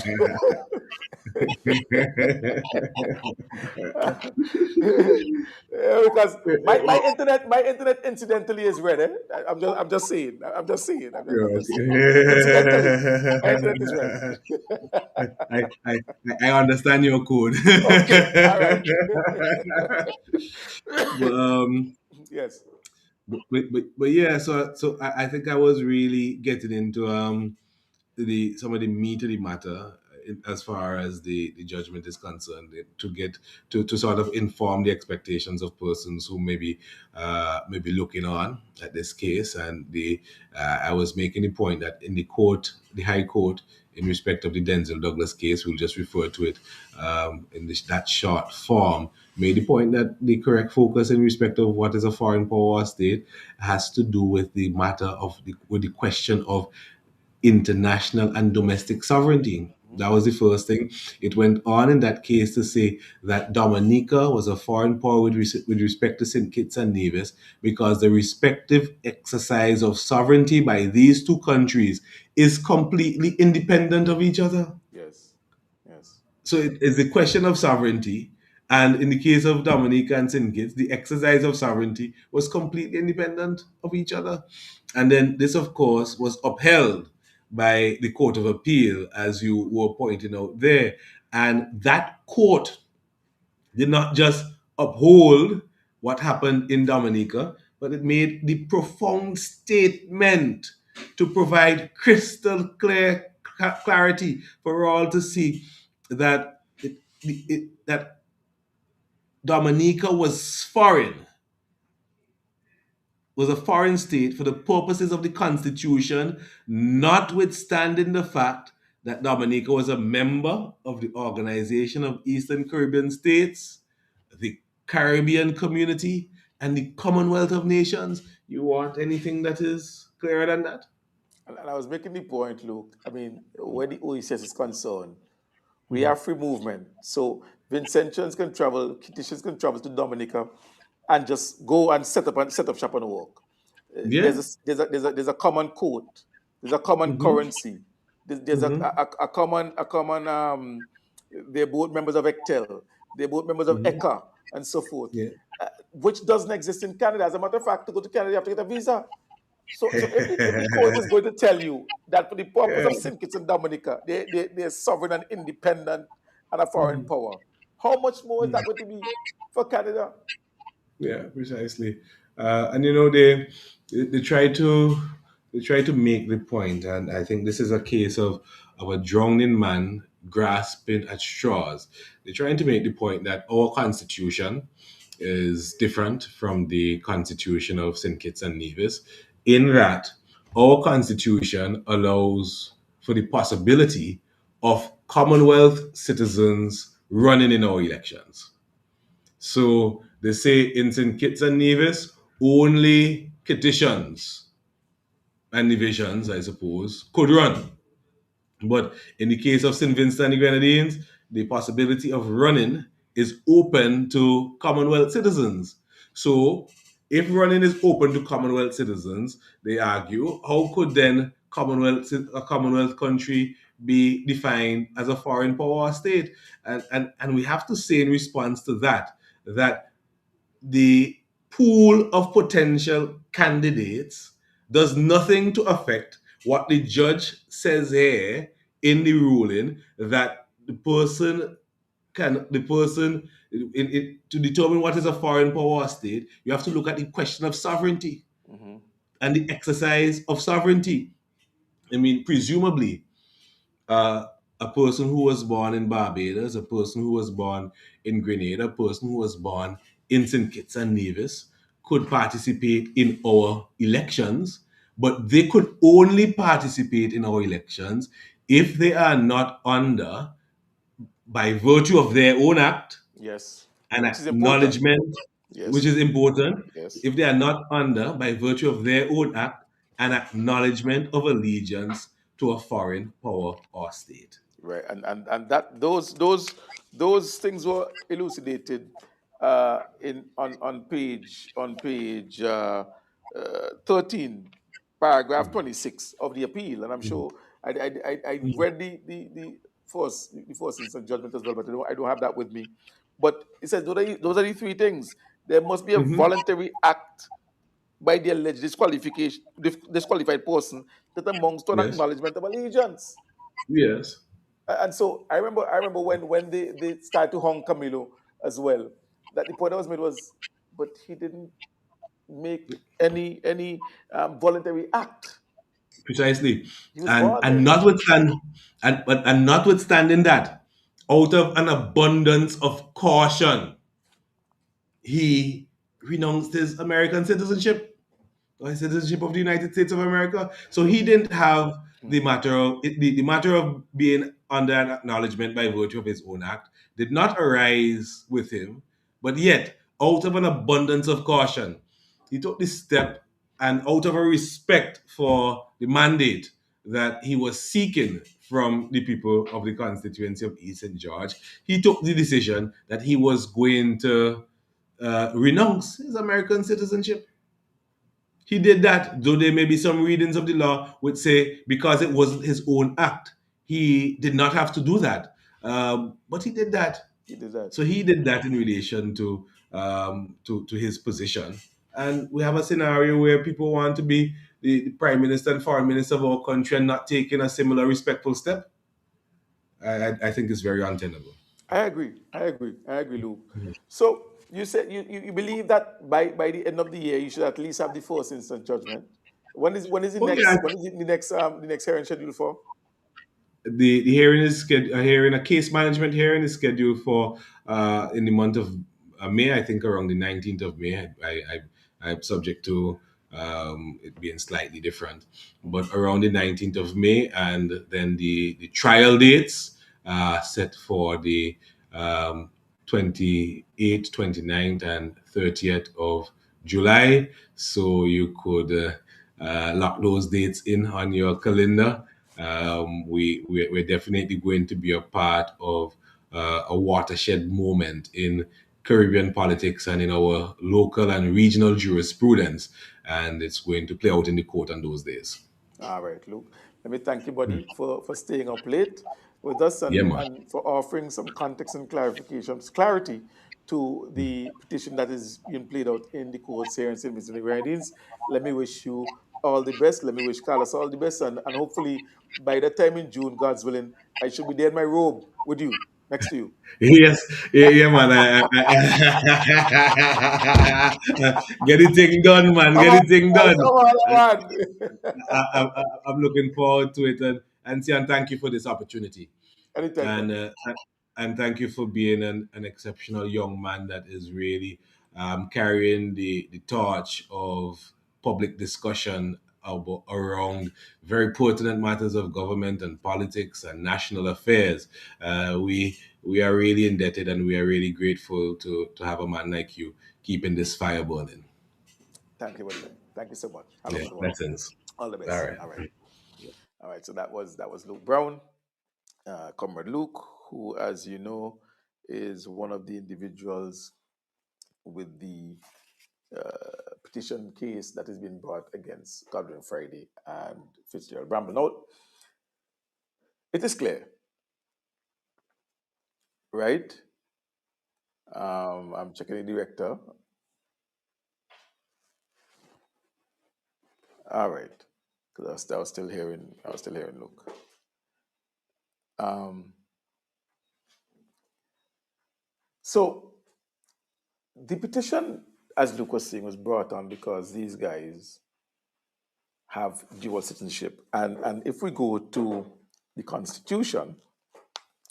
Yeah, because my internet incidentally is red. I'm just saying. Incidentally, my internet is red. I understand your code. Okay, all right. But, Yes. but yeah, so I think I was really getting into the some of the meat of the matter as far as the judgment is concerned, to get to sort of inform the expectations of persons who maybe looking on at this case. And the I was making the point that in the High Court, in respect of the Denzel Douglas case, we'll just refer to it that short form, made the point that the correct focus in respect of what is a foreign power or state has to do with the matter of with the question of international and domestic sovereignty. Mhm. That was the first thing. It went on in that case to say that Dominica was a foreign power with respect to St. Kitts and Nevis, because the respective exercise of sovereignty by these two countries is completely independent of each other. Yes. Yes. So it is a question of sovereignty. And in the case of Dominica and St. Kitts, the exercise of sovereignty was completely independent of each other. And then this, of course, was upheld by the Court of Appeal, as you were pointing out there. And that court did not just uphold what happened in Dominica, but it made the profound statement to provide crystal clear clarity for all to see that that Dominica was a foreign state for the purposes of the Constitution, notwithstanding the fact that Dominica was a member of the Organization of Eastern Caribbean States, the Caribbean Community, and the Commonwealth of Nations. You want anything that is clearer than that? And I was making the point, Luke. I mean, where the OECS is concerned, we Mhm. have free movement. So Vincentians can travel, Kittians can travel to Dominica and just go and set up shop and work. Yeah. There's a common code, there's a common Hmm. currency, there's Hmm. a common they're both members of ECTEL, they're both members of Hmm. ECA and so forth, Yeah. which doesn't exist in Canada. As a matter of fact, to go to Canada, you have to get a visa. So if the code is going to tell you that for the purpose of St. Kitts and Dominica, they're sovereign and independent and a foreign Mhm. power, how much more is that going to be for Canada? Yeah, precisely. And you know they try to make the point, and I think this is a case of a drowning man grasping at straws. They're trying to make the point that our constitution is different from the constitution of St. Kitts and Nevis, in that our constitution allows for the possibility of Commonwealth citizens running in our elections. So they say in St. Kitts and Nevis, only petitions and divisions, I suppose, could run. But in the case of St. Vincent and the Grenadines, the possibility of running is open to Commonwealth citizens. So if running is open to Commonwealth citizens, they argue, how could then a Commonwealth country be defined as a foreign power state? And we have to say in response to that the pool of potential candidates does nothing to affect what the judge says here in the ruling, that the person to determine what is a foreign power state, you have to look at the question of sovereignty Hmm. and the exercise of sovereignty. I mean, presumably, uh, a person who was born in Barbados, a person who was born in Grenada, a person who was born in St. Kitts and Nevis could participate in our elections, but they could only participate in our elections if they are not under, by virtue of their own act, Yes, an which is important. acknowledgement, which Yes, is important, yes, if they are not under, by virtue of their own act, an acknowledgement of allegiance to a foreign power or state. right. And that those things were elucidated in on page 13, paragraph 26 of the appeal. And I'm Mhm. sure I Mhm. read the first instance judgment as well, but I don't have that with me. But it says those are the three things. There must be a Mhm. voluntary act by the alleged disqualified person that amounts to an Yes. acknowledgement of allegiance. Yes. And so I remember when they started to hung Camilo as well, that the point that was made was, but he didn't. make any voluntary act. Precisely. He was And born and there. notwithstand and notwithstanding that, out of an abundance of caution, he renounced his American citizenship, or citizenship of the United States of America. So he didn't have the matter of being under an acknowledgement by virtue of his own act did not arise with him, but yet out of an abundance of caution, he took this step, and out of a respect for the mandate that he was seeking from the people of the constituency of East St. George, he took the decision that he was going to renounce his American citizenship. He did that, though there may be some readings of the law which say because it wasn't his own act, he did not have to do that. But he did that. He did that. So he did that in relation to his position. And we have a scenario where people want to be the prime minister and foreign minister of our country and not taking a similar respectful step. I think it's very untenable. I agree. I agree. I agree, Luke. So you said you believe that by the end of the year you should at least have the first instance judgment. When is the Oh yeah, next hearing scheduled for? the hearing is scheduled. A case management hearing is scheduled for in the month of May. I think around the 19th of May. I'm subject to it being slightly different, but around the 19th of May, and then the trial dates set for the 28th, 29th, and 30th of July. So you could lock those dates in on your calendar. We're definitely going to be a part of a watershed moment in Caribbean politics and in our local and regional jurisprudence, and it's going to play out in the court on those days. All right, Luke. Let me thank you, buddy, for staying up late with us Yeah, and, man. and for offering some context and clarity to the petition that is being played out in the courts here in St. Vincent and the Grenadines. Let me wish you all the best. Let me wish Carlos all the best. And hopefully, by that time in June, God's willing, I should be there in my robe with you, next to you. Yes, yeah, man. Get it thing done, man. Come Get on, it thing man. done. Come on, And come on. I'm looking forward to it, and thank you for this opportunity. Anytime, and buddy. uh, and thank you for being an exceptional young man that is really carrying the torch of public discussion around very pertinent matters of government and politics and national affairs. We are really indebted, and we are really grateful to have a man like you keeping this fire burning. Thank you, buddy. Thank you so much. Have a Yeah, good one. blessings. All the All best. right. All right. All right. So that was Luke Browne, Comrade Luke, who, as you know, is one of the individuals with the petition case that has been brought against Godwin Friday and Fitzgerald Bramble. Now, it is clear, right? I'm checking the director. All right, because I was still hearing Luke. Um, so the petition, as Luke was saying, was brought on because these guys have dual citizenship. And if we go to the Constitution,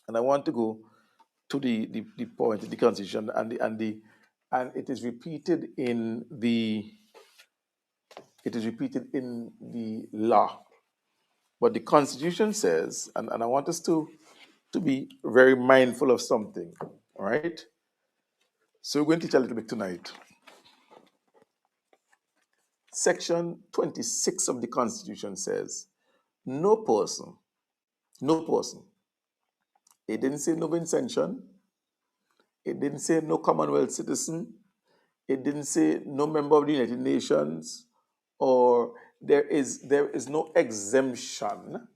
and I want to go to the point of the Constitution and it is repeated in the law. But the Constitution says, and I want us to be very mindful of something. All right. So we're going to teach a little bit tonight. Section 26 of the Constitution says, no person, no person, it didn't say no Vincentian, it didn't say no Commonwealth citizen, it didn't say no member of the United Nations, or there is no exemption.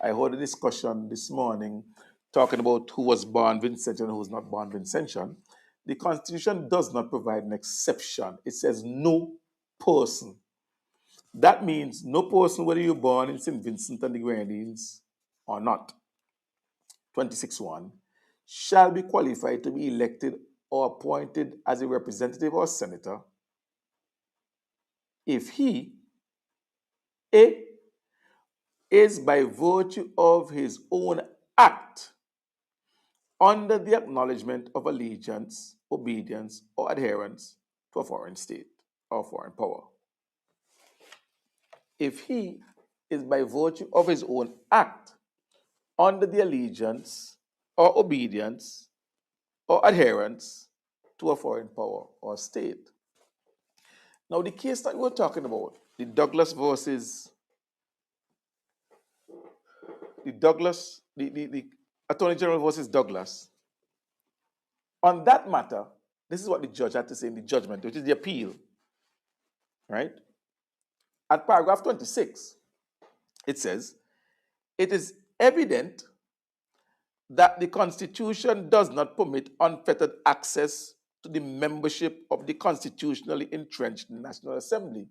I heard a discussion this morning talking about who was born Vincentian and who was not born Vincentian. The Constitution does not provide an exception. It says no person. That means no person, whether you're born in St. Vincent and the Grenadines or not, 26.1, shall be qualified to be elected or appointed as a representative or senator if he A is by virtue of his own act under the acknowledgement of allegiance, obedience, or adherence to a foreign state or foreign power. If he is by virtue of his own act under the allegiance or obedience or adherence to a foreign power or state. Now, the case that we're talking about, the Attorney General versus Douglas, on that matter, this is what the judge had to say in the judgment, which is the appeal, right? At paragraph 26, it says, it is evident that the Constitution does not permit unfettered access to the membership of the constitutionally entrenched National Assembly.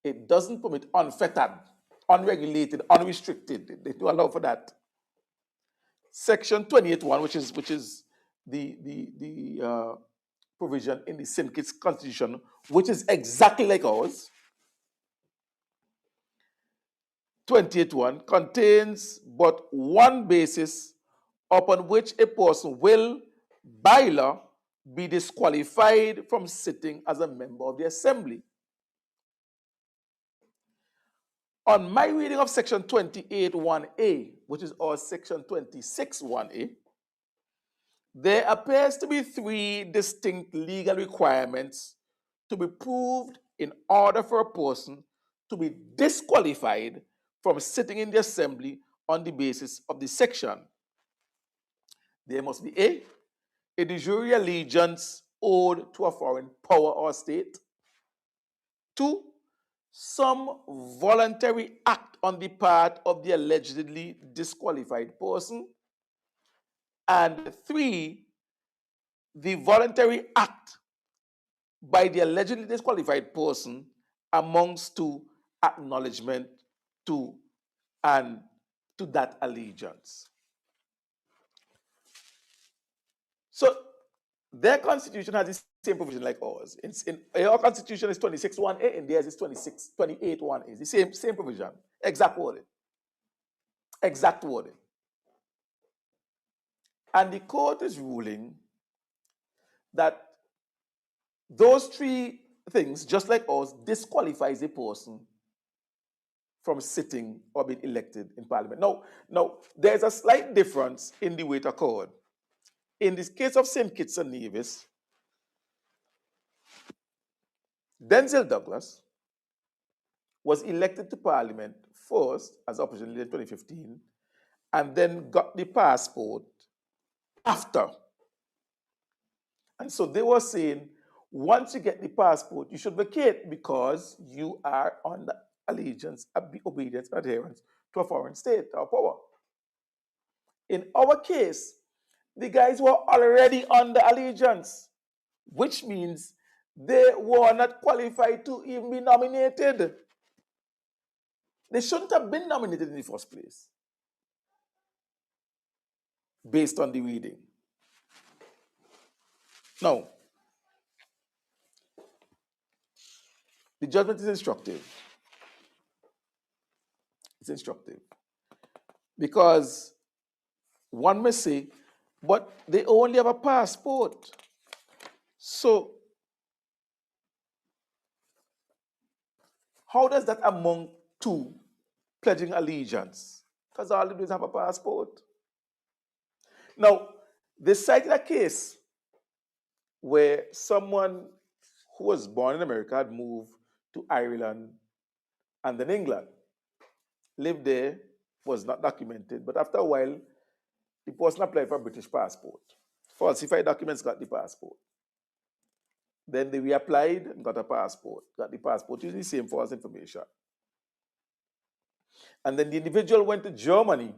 It doesn't permit unfettered, unregulated, unrestricted. They do allow for that. Section 28.1, which is the provision in the St. Kitts Constitution, which is exactly like ours. 28.1 contains but one basis upon which a person will, by law, be disqualified from sitting as a member of the assembly. On my reading of section 28.1a, which is our section 26.1a, there appears to be three distinct legal requirements to be proved in order for a person to be disqualified from sitting in the assembly on the basis of the section. There must be a de jure allegiance owed to a foreign power or state. 2, some voluntary act on the part of the allegedly disqualified person. And 3, the voluntary act by the allegedly disqualified person amounts to acknowledgement to that allegiance. So their constitution has the same provision like ours. In our constitution is 26.1a, and theirs is 28.1a. It's the same provision, exact wording. Exact wording. And the court is ruling that those three things, just like ours, disqualifies a person from sitting or being elected in parliament. Now, there's a slight difference in the way it occurred. In this case of St. Kitts and Nevis, Denzel Douglas was elected to parliament first as opposition leader in 2015 and then got the passport after. And so they were saying, once you get the passport, you should vacate because you are under allegiance, obedience, adherence to a foreign state or power. In our case, the guys were already under allegiance, which means they were not qualified to even be nominated. They shouldn't have been nominated in the first place, based on the reading. Now, the judgment is instructive. It's instructive. Because one may say, but they only have a passport. So, how does that amount to pledging allegiance? Because all they do is have a passport. Now, they cited a case where someone who was born in America had moved to Ireland and then England, lived there, was not documented, but after a while, the person applied for a British passport. Falsified documents, got the passport. Then they reapplied and got a passport, got the passport using the same false information. And then the individual went to Germany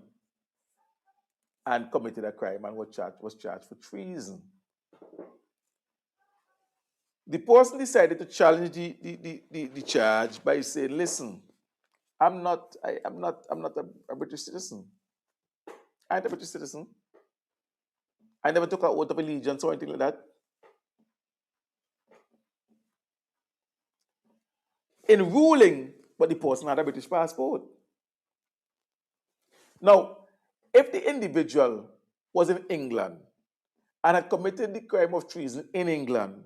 and committed a crime and was charged for treason. The person decided to challenge the charge by saying, listen, I'm not a British citizen. I ain't a British citizen. I never took an oath of allegiance or anything like that. in ruling, but the person had a British passport. Now, if the individual was in England and had committed the crime of treason in England,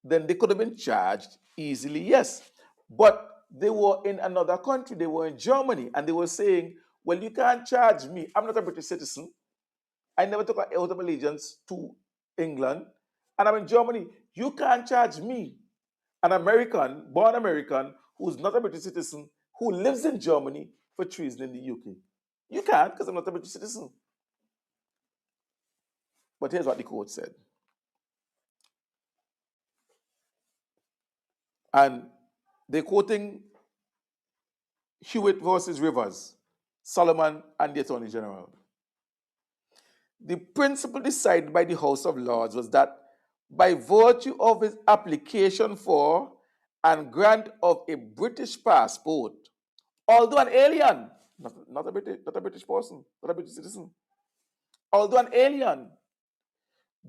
then they could have been charged easily, yes. But they were in another country, they were in Germany, and they were saying, well, you can't charge me. I'm not a British citizen. I never took an oath of allegiance to England, and I'm in Germany. You can't charge me, an American, born American, who's not a British citizen, who lives in Germany, for treason in the UK. You can't, because I'm not a British citizen. But here's what the court said. And they're quoting Hewitt versus Rivers, Solomon, and the Attorney General. The principle decided by the House of Lords was that by virtue of his application for and grant of a British passport, although an alien, not a British person, not a British citizen, although an alien,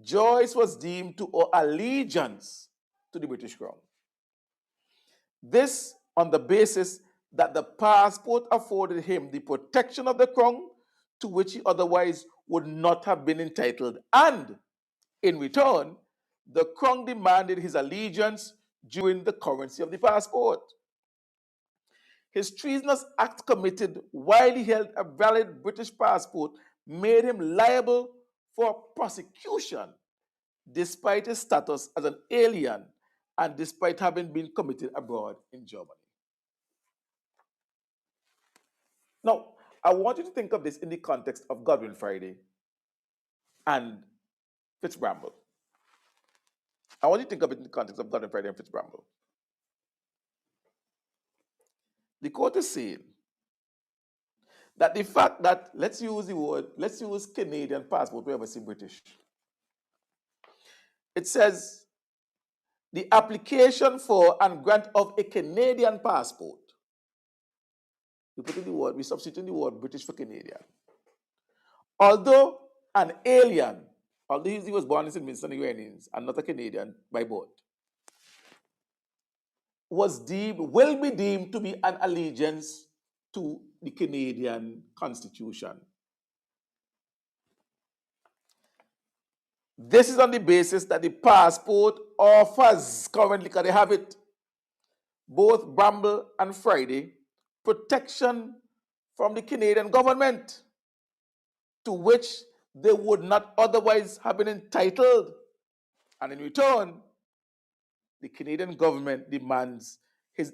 Joyce was deemed to owe allegiance to the British Crown. This on the basis that the passport afforded him the protection of the Crown to which he otherwise would not have been entitled, and in return, the Crown demanded his allegiance during the currency of the passport. His treasonous act committed while he held a valid British passport made him liable for prosecution despite his status as an alien and despite having been committed abroad in Germany. Now, I want you to think of this in the context of Godwin Friday and Fitzbramble. I want you to think of it in the context of Godwin Friday and Fitzbramble. The court is saying that the fact that, let's use Canadian passport, we ever see British. It says the application for and grant of a Canadian passport. We substitute the word British for Canadian. Although an alien, although he was born in St. Vincent and the Grenadines and not a Canadian by birth, will be deemed to be an allegiance to the Canadian Constitution. This is on the basis that the passport offers, currently, because they have it, both Bramble and Friday, protection from the Canadian government, to which they would not otherwise have been entitled. And in return, the Canadian government demands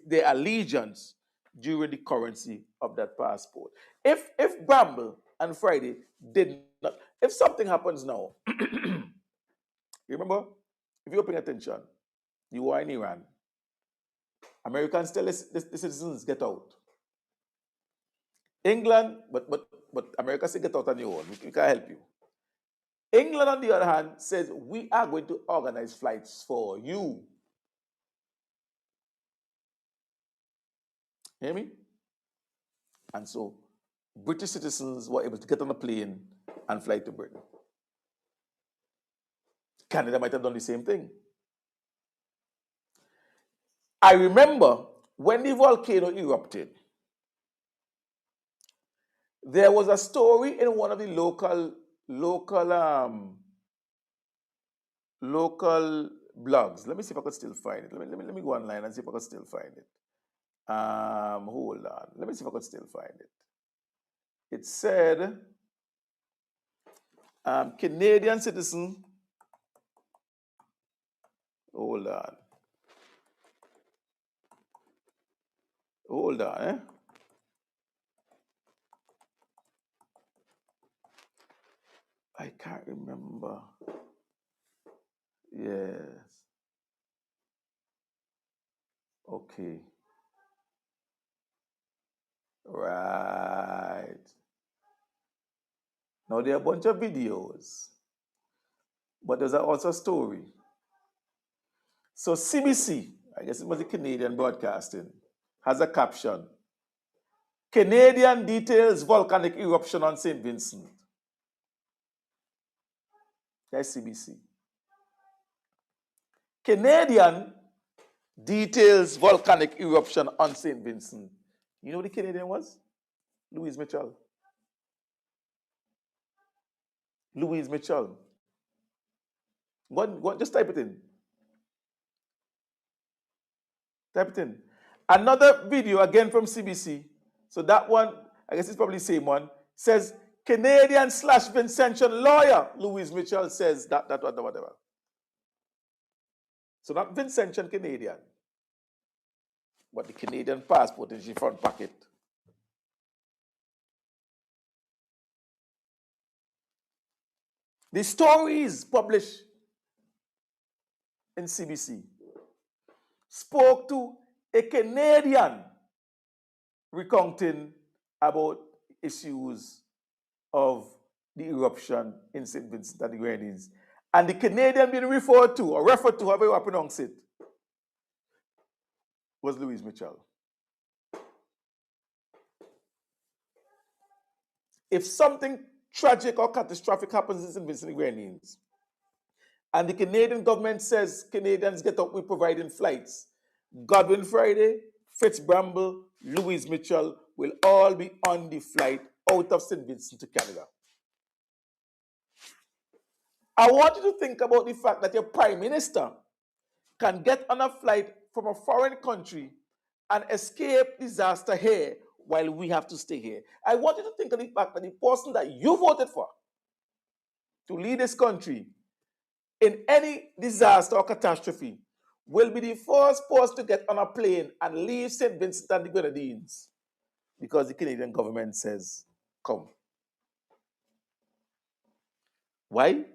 their allegiance during the currency of that passport. If Bramble and Friday did not, if something happens now, remember, if you're paying attention, you are in Iran. Americans tell the citizens get out. England, but America says get out on your own. We can't help you. England, on the other hand, says we are going to organize flights for you. Hear me? And so British citizens were able to get on a plane and fly to Britain. Canada might have done the same thing. I remember when the volcano erupted, there was a story in one of the local blogs. Let me see if I could still find it. Let me go online and see if I could still find it. Hold on. Let me see if I could still find it. It said, Canadian citizen. Hold on. I can't remember. Yes. Okay. Right. Now there are a bunch of videos, but there's also a story. So CBC, I guess it was the Canadian Broadcasting, has a caption: Canadian details volcanic eruption on St. Vincent. That's CBC. Canadian details volcanic eruption on St. Vincent. You know who the Canadian was? Louise Mitchell. Louise Mitchell. Just type it in. Type it in. Another video again from CBC. So that one, I guess it's probably the same one, says Canadian / Vincentian lawyer Louise Mitchell says that whatever. So not Vincentian Canadian, but the Canadian passport in the front pocket. The stories published in CBC spoke to a Canadian recounting about issues of the eruption in St. Vincent and the Grenadines. And the Canadian being referred to, however you pronounce it, was Louise Mitchell. If something tragic or catastrophic happens in St. Vincent and the Grenadines, and the Canadian government says Canadians get up with providing flights, Godwin Friday, Fitz Bramble, Louise Mitchell will all be on the flight out of St. Vincent to Canada. I want you to think about the fact that your prime minister can get on a flight from a foreign country and escape disaster here while we have to stay here. I want you to think of the fact that the person that you voted for to lead this country in any disaster or catastrophe will be the first person to get on a plane and leave St. Vincent and the Grenadines because the Canadian government says, come. Why?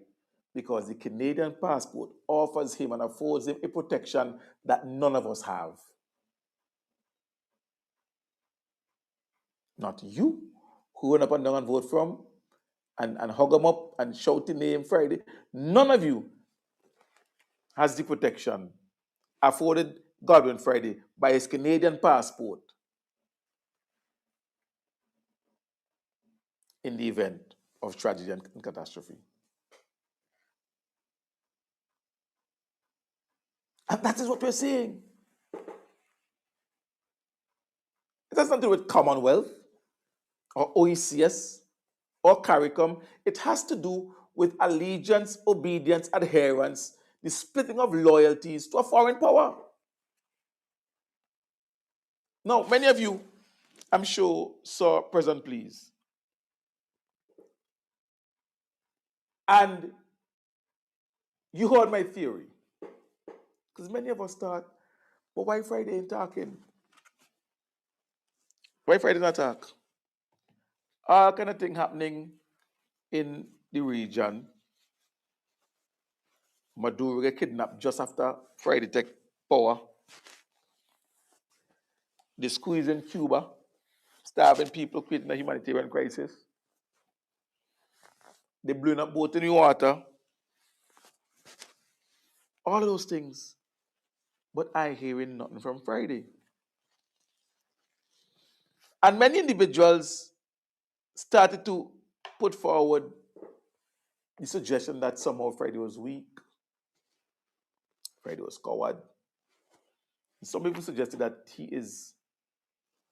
Because the Canadian passport offers him and affords him a protection that none of us have. Not you, who run up and down and vote from and hug him up and shout the name Friday. None of you has the protection afforded Godwin Friday by his Canadian passport in the event of tragedy and catastrophe. And that is what we're saying. It has nothing to do with Commonwealth or OECS or CARICOM. It has to do with allegiance, obedience, adherence, the splitting of loyalties to a foreign power. Now, many of you, I'm sure, saw President Please. And you heard my theory. Because many of us thought, but why Friday ain't talking? Why Friday not talk? All kind of thing happening in the region. Maduro get kidnapped just after Friday take power. They squeeze in Cuba, starving people, creating a humanitarian crisis. They blowing up boat in the water. All of those things. But I hearing nothing from Friday. And many individuals started to put forward the suggestion that somehow Friday was weak. Friday was coward. Some people suggested that he is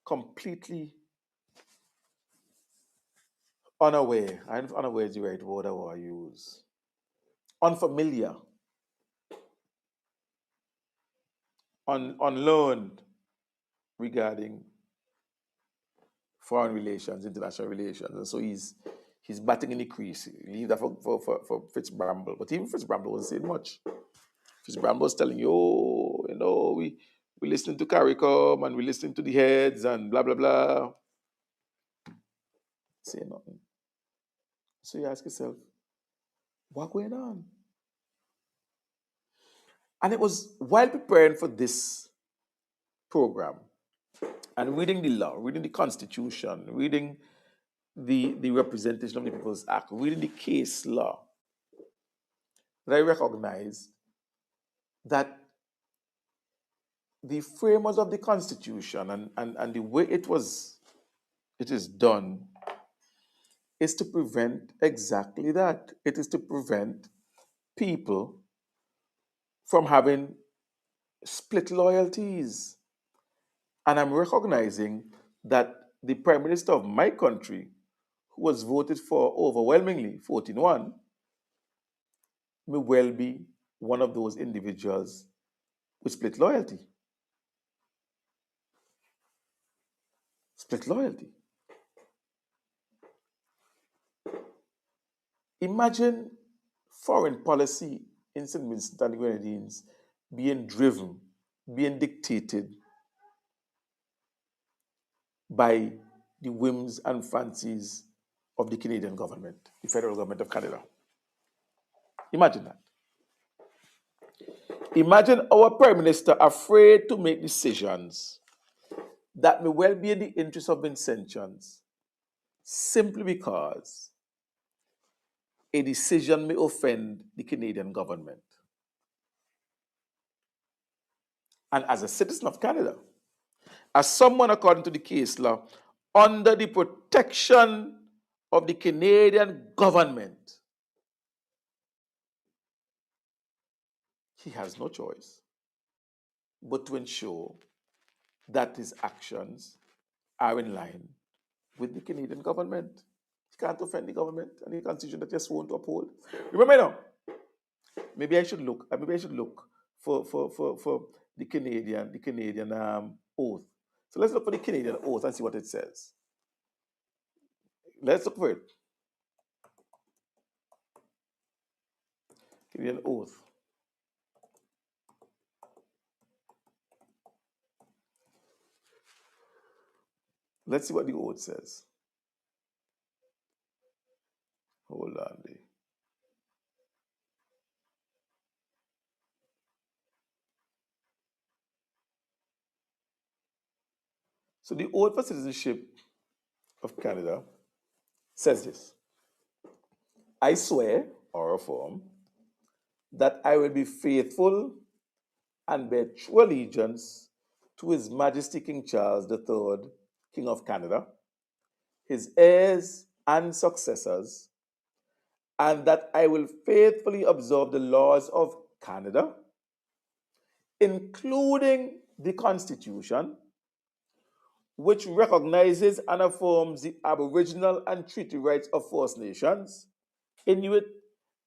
completely unaware. I don't know unaware is the right word I want to use. Unfamiliar. Unlearned regarding foreign relations, international relations. And so he's batting in the crease. Leave that for Fitz Bramble. But even Fitz Bramble wasn't saying much. Fitz Bramble was telling you, oh, you know, we listening to CARICOM and we listening to the heads and blah, blah, blah. Say nothing. So you ask yourself, what's going on? And it was while preparing for this program and reading the law, reading the Constitution, reading the Representation of the People's Act, reading the case law, that I recognized that the framers of the Constitution and the way it is done is to prevent exactly that. It is to prevent people from having split loyalties. And I'm recognizing that the Prime Minister of my country, who was voted for overwhelmingly 14-1, may well be one of those individuals with split loyalty. Split loyalty. Imagine foreign policy in St. Vincent and the Grenadines being driven, being dictated by the whims and fancies of the Canadian government, the federal government of Canada. Imagine that. Imagine our Prime Minister afraid to make decisions that may well be in the interest of Vincentians simply because a decision may offend the Canadian government. And as a citizen of Canada, as someone according to the case law, under the protection of the Canadian government, he has no choice but to ensure that his actions are in line with the Canadian government. He can't offend the government and the constitution that you're sworn to uphold. Remember now, maybe I should look for the Canadian oath. So let's look for the Canadian oath and see what it says. Let's look for it. Canadian oath. Let's see what the oath says. Hold on there. So the oath for citizenship of Canada says this: I swear or affirm that I will be faithful and bear true allegiance to His Majesty King Charles III, King of Canada, his heirs and successors, and that I will faithfully observe the laws of Canada, including the Constitution, which recognizes and affirms the Aboriginal and treaty rights of First Nations, Inuit,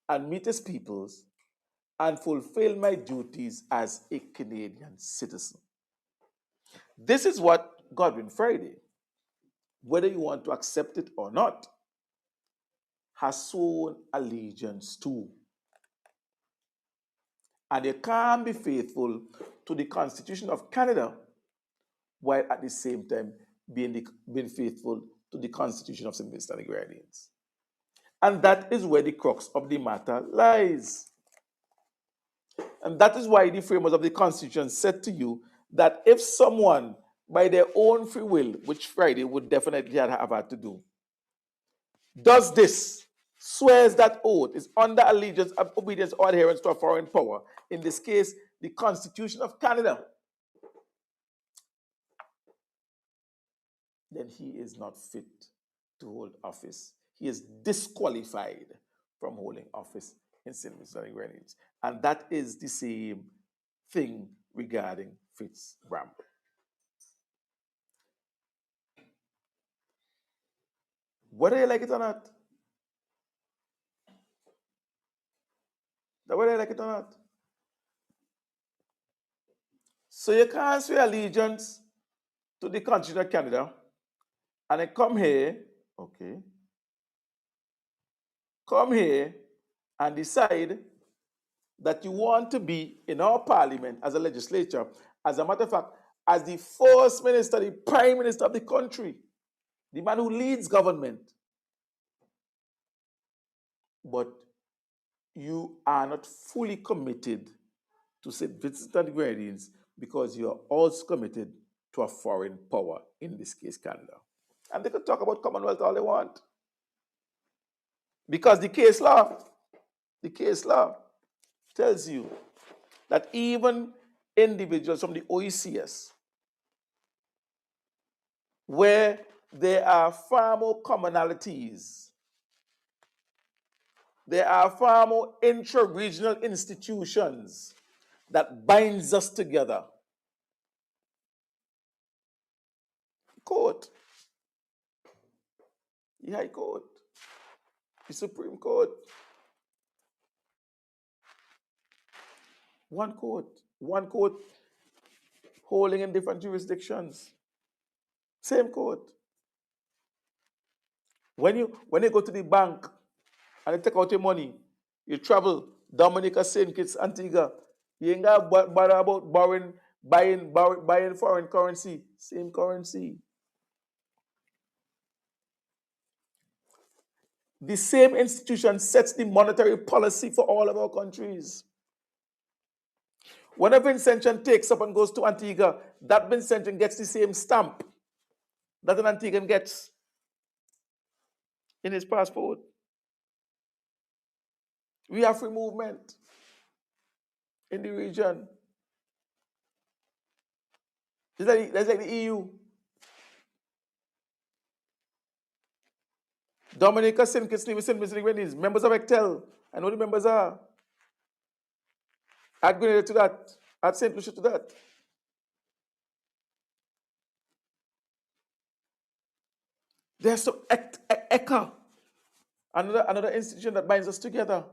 and Métis peoples, and fulfill my duties as a Canadian citizen. This is what Godwin Friday, whether you want to accept it or not, has sworn allegiance to. And you can't be faithful to the Constitution of Canada while at the same time being faithful to the Constitution of St. Vincent and the Grenadines. And that is where the crux of the matter lies. And that is why the framers of the Constitution said to you that if someone, by their own free will, which Friday would definitely have had to do, does this, swears that oath, is under allegiance, obedience, or adherence to a foreign power, in this case, the Constitution of Canada, then he is not fit to hold office. He is disqualified from holding office in St. Vincent and Grenadines. And that is the same thing regarding Browne. Whether you like it or not, whether you like it or not. So you can't swear allegiance to the Constitution of Canada and then come here, okay, come here and decide that you want to be in our parliament as a legislature, as a matter of fact, as the first minister, the prime minister of the country, the man who leads government. But you are not fully committed to St. Vincent and the Grenadines because you are also committed to a foreign power, in this case, Canada. And they can talk about Commonwealth all they want. Because the case law tells you that even individuals from the OECS, where there are far more commonalities, there are far more intra-regional institutions that binds us together. Court, the High Court, the Supreme Court, one court holding in different jurisdictions, same court. When you go to the bank and you take out your money, you travel Dominica, St. Kitts, Antigua, you ain't got to bother about buying foreign currency, same currency. The same institution sets the monetary policy for all of our countries. When a Vincentian takes up and goes to Antigua, that Vincentian gets the same stamp that an Antiguan gets in his passport. We have free movement in the region. It's like the EU. Dominica, St. Kitts, St. Vincent, members of ECTEL. I know the members are. Add Grenada to that. Add St. Lucia to that. There's some ECA, another institution that binds us together.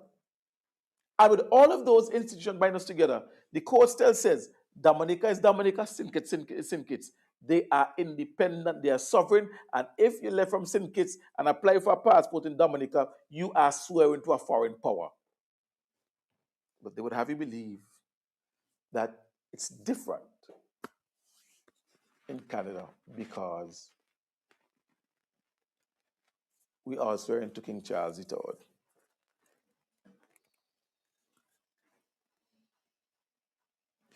And with all of those institutions bind us together, the court still says Dominica is Dominica, St. Kitts, St. Kitts. They are independent, they are sovereign, and if you left from St. Kitts and apply for a passport in Dominica, you are swearing to a foreign power. But they would have you believe that it's different in Canada because we are swearing to King Charles III.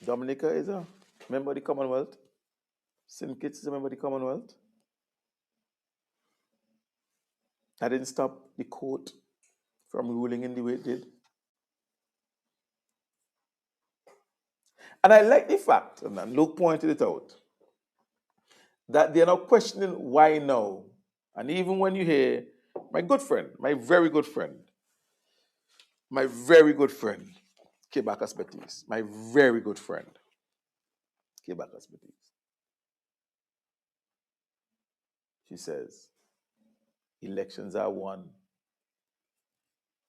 Dominica is a member of the Commonwealth. St. Kitts is a member of the Commonwealth. That didn't stop the court from ruling in the way it did. And I like the fact, and Luke pointed it out, that they're not questioning why now. And even when you hear my good friend, my very good friend, Kebakas Betis, my very good friend, Kebakas Betis, she says, elections are won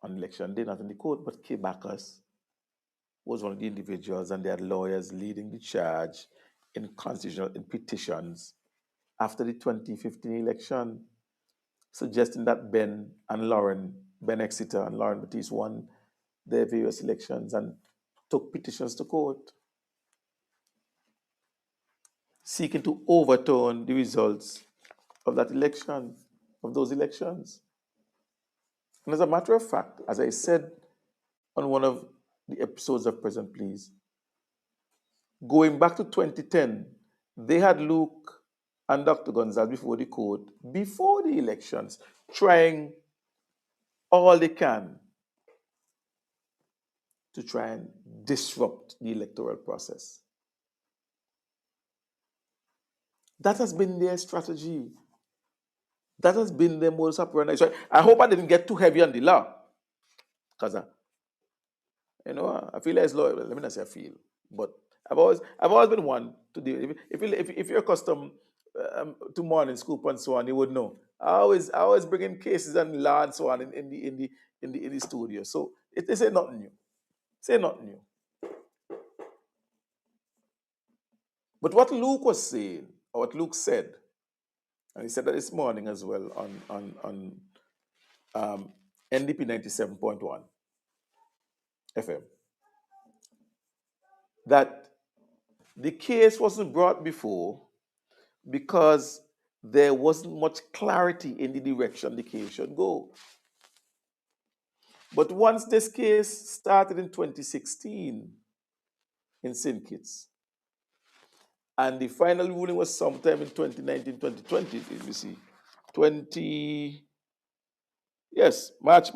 on election day, not in the court, but Kebakas was one of the individuals, and they had lawyers leading the charge in petitions after the 2015 election, suggesting that Ben Exeter and Lauren Batiste won their various elections and took petitions to court, seeking to overturn the results of that election, of those elections. And as a matter of fact, as I said on one of the episodes of Present Please, going back to 2010, they had Luke and Dr. Gonzalez before the court, before the elections, trying all they can to try and disrupt the electoral process. That has been their strategy. That has been their modus operandi. So I hope I didn't get too heavy on the law, because I feel as lawyer. Let me not say I feel, but I've always been one to do. If you're accustomed to morning scoop and so on, you would know. I always bring in cases and law and so on in the studio. So they say nothing new. Say nothing new. But what Luke was saying, or what Luke said, and he said that this morning as well on NDP 97.1 FM, that the case wasn't brought before because there wasn't much clarity in the direction the case should go. But once this case started in 2016 in St. Kitts, and the final ruling was sometime in 2019, 2020, if you see, March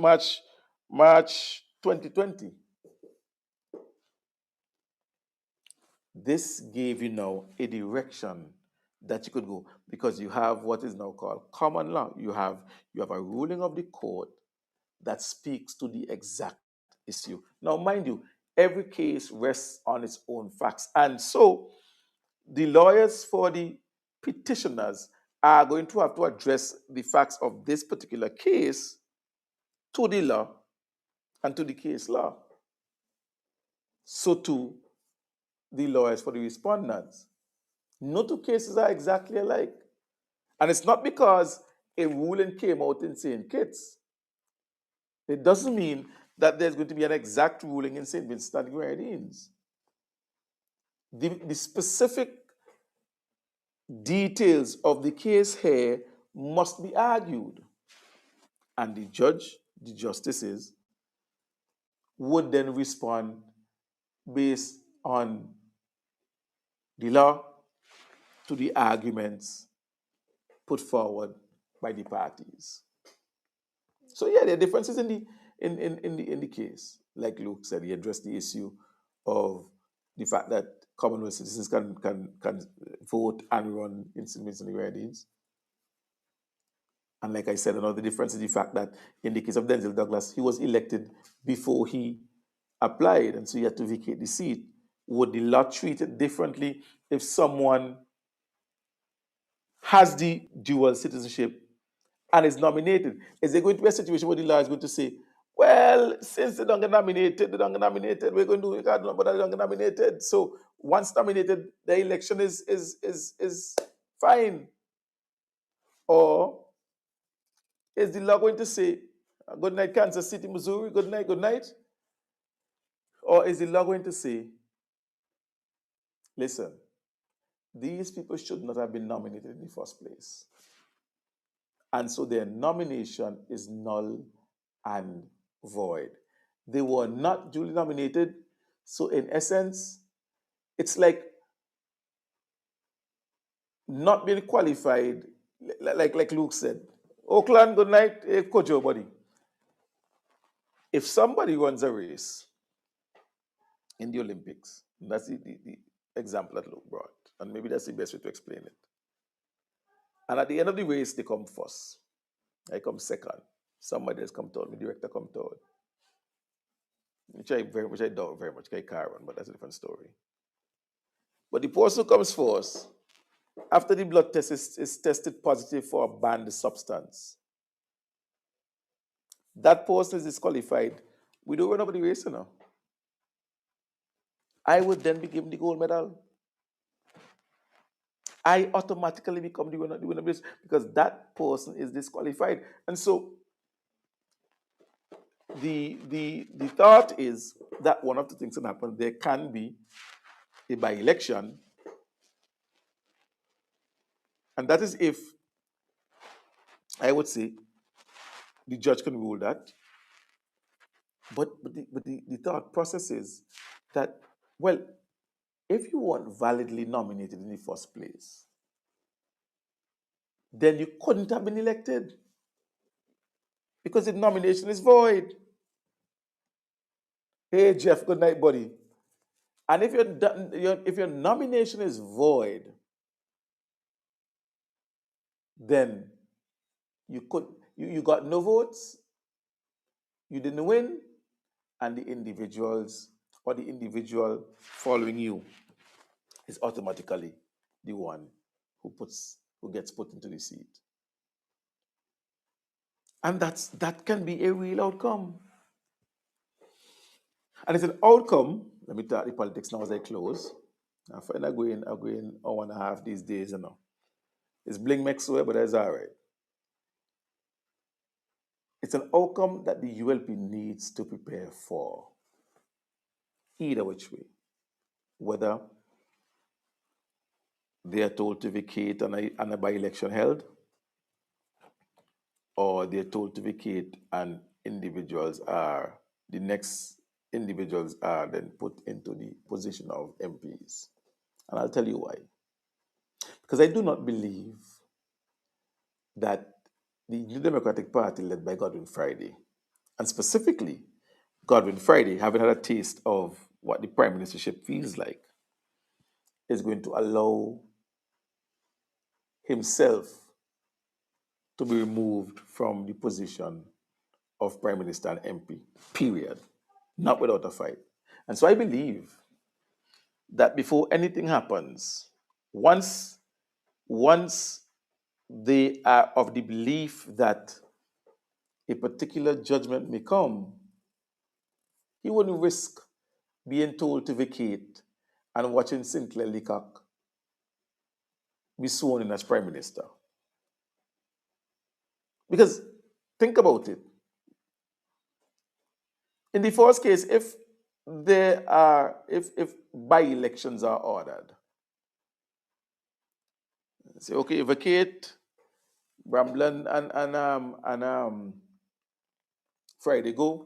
2020. This gave you now a direction that you could go, because you have what is now called common law. You have a ruling of the court that speaks to the exact issue. Now, mind you, every case rests on its own facts. And so the lawyers for the petitioners are going to have to address the facts of this particular case to the law and to the case law. So too, the lawyers for the respondents. No two cases are exactly alike. And it's not because a ruling came out in St. Kitts. It doesn't mean that there's going to be an exact ruling in St. Vincent and the Grenadines. The specific details of the case here must be argued. And the judge, the justices, would then respond based on the law to the arguments put forward by the parties. So yeah, there are differences in the case. Like Luke said, he addressed the issue of the fact that Commonwealth citizens can vote and run in St. Vincent and the Grenadines. And like I said, another difference is the fact that in the case of Denzel Douglas, he was elected before he applied, and so he had to vacate the seat. Would the law treat it differently if someone has the dual citizenship and is nominated? Is there going to be a situation where the law is going to say, well, since they don't get nominated, we're going to do it, but they don't get nominated. So once nominated, the election is fine. Or is the law going to say, good night, Kansas City, Missouri, good night, good night? Or is the law going to say, listen, these people should not have been nominated in the first place, and so their nomination is null and void. They were not duly nominated, so in essence, it's like not being qualified, like Luke said. Oakland, good night, coach your buddy. If somebody runs a race in the Olympics, and that's the example that Luke brought, and maybe that's the best way to explain it. And at the end of the race, they come first. I come second. Somebody else come third. The director come third. Which I doubt very much. I can't run, but that's a different story. But the person who comes first, after the blood test is tested positive for a banned substance, that person is disqualified. We don't run over the race, I would then be given the gold medal. I automatically become the winner of the race because that person is disqualified. And so the thought is that one of the things that happen, there can be a by-election, and that is if, I would say, the judge can rule that. But the thought process is that, well, if you weren't validly nominated in the first place, then you couldn't have been elected because the nomination is void. Hey, Jeff, good night, buddy. And if your nomination is void, then you got no votes, you didn't win, and the individual following you is automatically the one who gets put into the seat. And that can be a real outcome. And it's an outcome. Let me talk the politics now as I close. I find I'm going hour and a half these days, It's bling Maxwell, but that's all right. It's an outcome that the ULP needs to prepare for, either which way. Whether they are told to vacate and a by-election held, or they're told to vacate and the next individuals are then put into the position of MPs. And I'll tell you why. Because I do not believe that the New Democratic Party led by Godwin Friday, and specifically Godwin Friday, having had a taste of what the prime ministership feels like, is going to allow himself to be removed from the position of prime minister and MP, period. Not without a fight. And so I believe that before anything happens, once once they are of the belief that a particular judgment may come, he wouldn't risk being told to vacate and watching Sinclair Leacock be sworn in as prime minister. Because think about it. In the first case, if by-elections are ordered, say okay, vacate Bramblan and Friday go,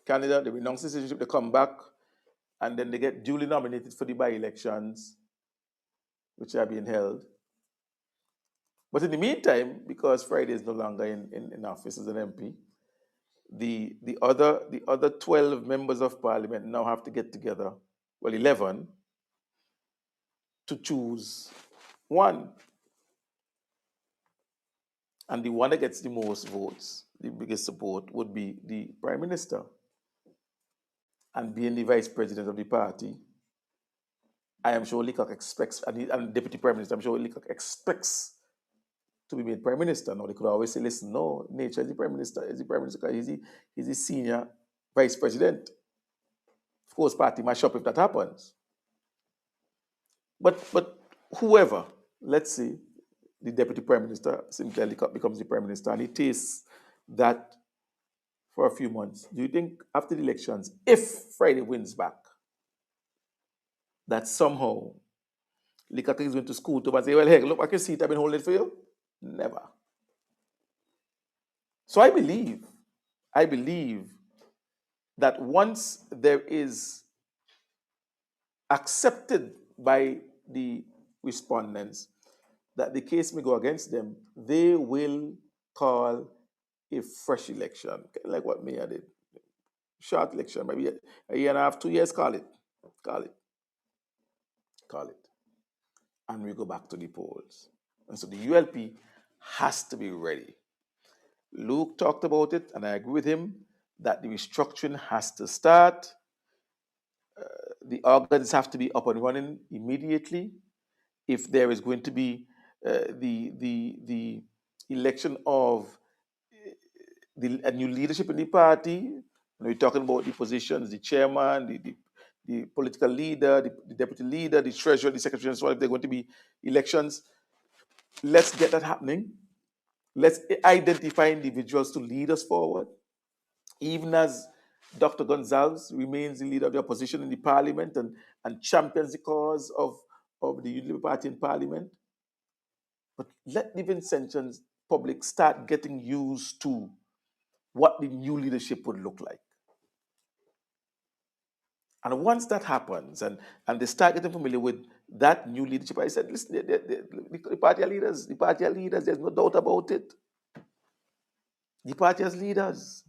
Canada, they renounce citizenship, they come back, and then they get duly nominated for the by-elections, which are being held. But in the meantime, because Friday is no longer in office as an MP, the other 12 members of parliament now have to get together, well, 11, to choose one. And the one that gets the most votes, the biggest support, would be the prime minister. And being the vice president of the party, I am sure Leacock expects, and deputy prime minister, I'm sure Leacock expects to be made prime minister. Now they could always say, listen, no, nature is the prime minister, because he's the senior vice president. Of course, party mash up if that happens. But whoever, let's say, the deputy prime minister, Sinclair Leacock becomes the prime minister, and he tastes that for a few months. Do you think after the elections, if Friday wins back, that somehow Leacock is going to school to and say, well, hey, look, I can see it, I've been holding it for you? Never. So I believe that once there is accepted by the respondents that the case may go against them, they will call a fresh election, like what Mayor did. Short election, maybe a year and a half, 2 years, call it. And we go back to the polls. And so the ULP has to be ready. Luke talked about it, and I agree with him that the restructuring has to start. The organs have to be up and running immediately. If there is going to be the election of a new leadership in the party, we're talking about the positions, the chairman, the political leader, the deputy leader, the treasurer, the secretary, and so on. If there are going to be elections, let's get that happening. Let's identify individuals to lead us forward. Even as Dr. Gonzalez remains the leader of the opposition in the parliament and champions the cause of the Unity Party in parliament. But let the Vincentians public start getting used to what the new leadership would look like. And once that happens and they start getting familiar with that new leadership, I said, listen, the party are leaders, there's no doubt about it. The party has leaders.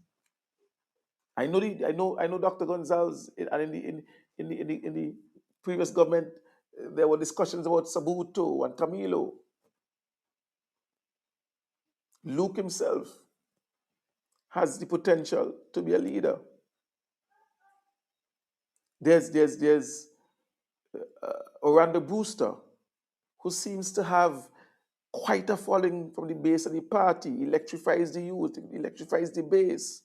I know Dr. Gonzalez, and in the previous government, there were discussions about Sabuto and Camilo. Luke himself has the potential to be a leader. There's Orlando Brewster, who seems to have quite a following from the base of the party, electrifies the youth, electrifies the base,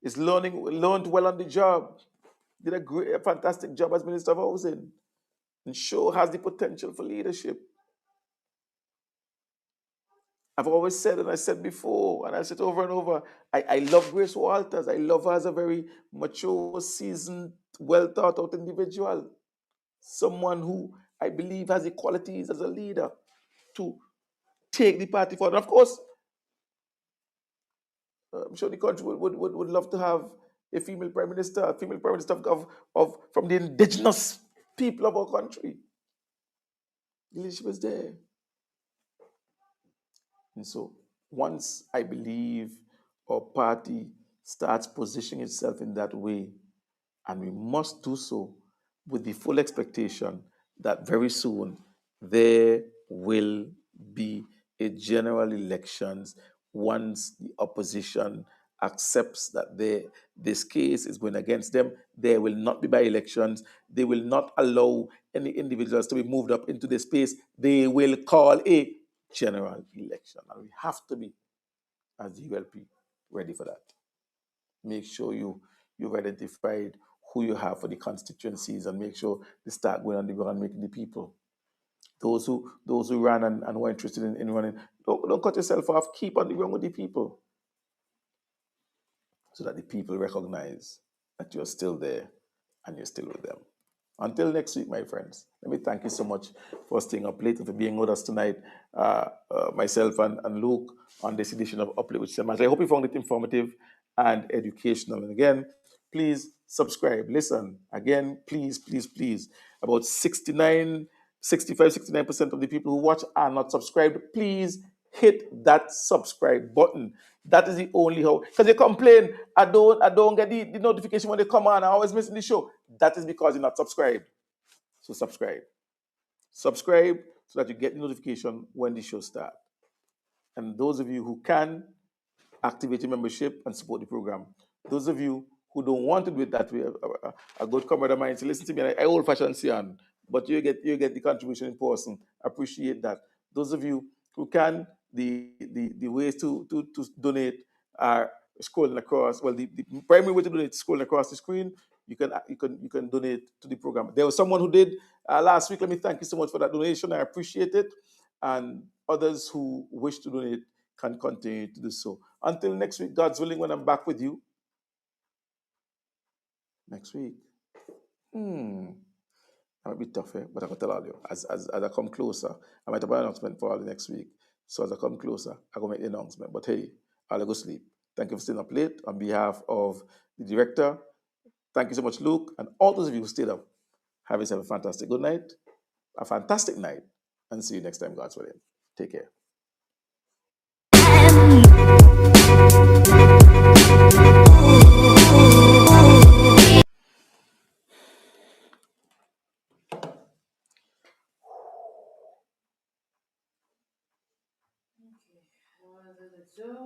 is learned well on the job, did a fantastic job as Minister of Housing, and sure has the potential for leadership. I've always said, and I said before, and I said over and over, I love Grace Walters. I love her as a very mature, seasoned, well thought out individual. Someone who I believe has the qualities as a leader to take the party forward. And of course, I'm sure the country would love to have a female prime minister of from the indigenous people of our country. The leadership is there. And so once I believe our party starts positioning itself in that way, and we must do so with the full expectation that very soon there will be a general elections once the opposition accepts that this case is going against them, there will not be by-elections. They will not allow any individuals to be moved up into the space. They will call a general election. And we have to be, as the ULP, ready for that. Make sure you've identified who you have for the constituencies and make sure they start going on the ground making the people. Those who ran and were interested in running, don't cut yourself off. Keep on the ground with the people so that the people recognize that you're still there and you're still with them. Until next week, my friends, let me thank you so much for staying up late and for being with us tonight, myself and Luke, on this edition of Up Late with Sehon Marshall. I hope you found it informative and educational. And again, please subscribe. Listen, again, please, please, please. About 69% of the people who watch are not subscribed. Please hit that subscribe button. That is the only how. Because you complain, I don't get the notification when they come on. I always missing the show. That is because you're not subscribed. So subscribe. Subscribe so that you get the notification when the show starts. And those of you who can, activate your membership and support the program. Those of you who don't want to do it that way, a good comrade of mine said, listen to me, I old-fashioned Sehon, but you get the contribution in person. Appreciate that. Those of you who can, the ways to donate are scrolling across. Well, the primary way to donate is scrolling across the screen. You can donate to the program. There was someone who did last week. Let me thank you so much for that donation. I appreciate it. And others who wish to donate can continue to do so. Until next week, God's willing, when I'm back with you. Next week. That might be tough, but I can tell all you. As I come closer, I might have an announcement for all the next week. So as I come closer, I will make the announcement. But hey, I'll go sleep. Thank you for staying up late. On behalf of the director, thank you so much, Luke, and all those of you who stayed up. Have yourself a fantastic good night, a fantastic night, and see you next time, God's willing. Take care.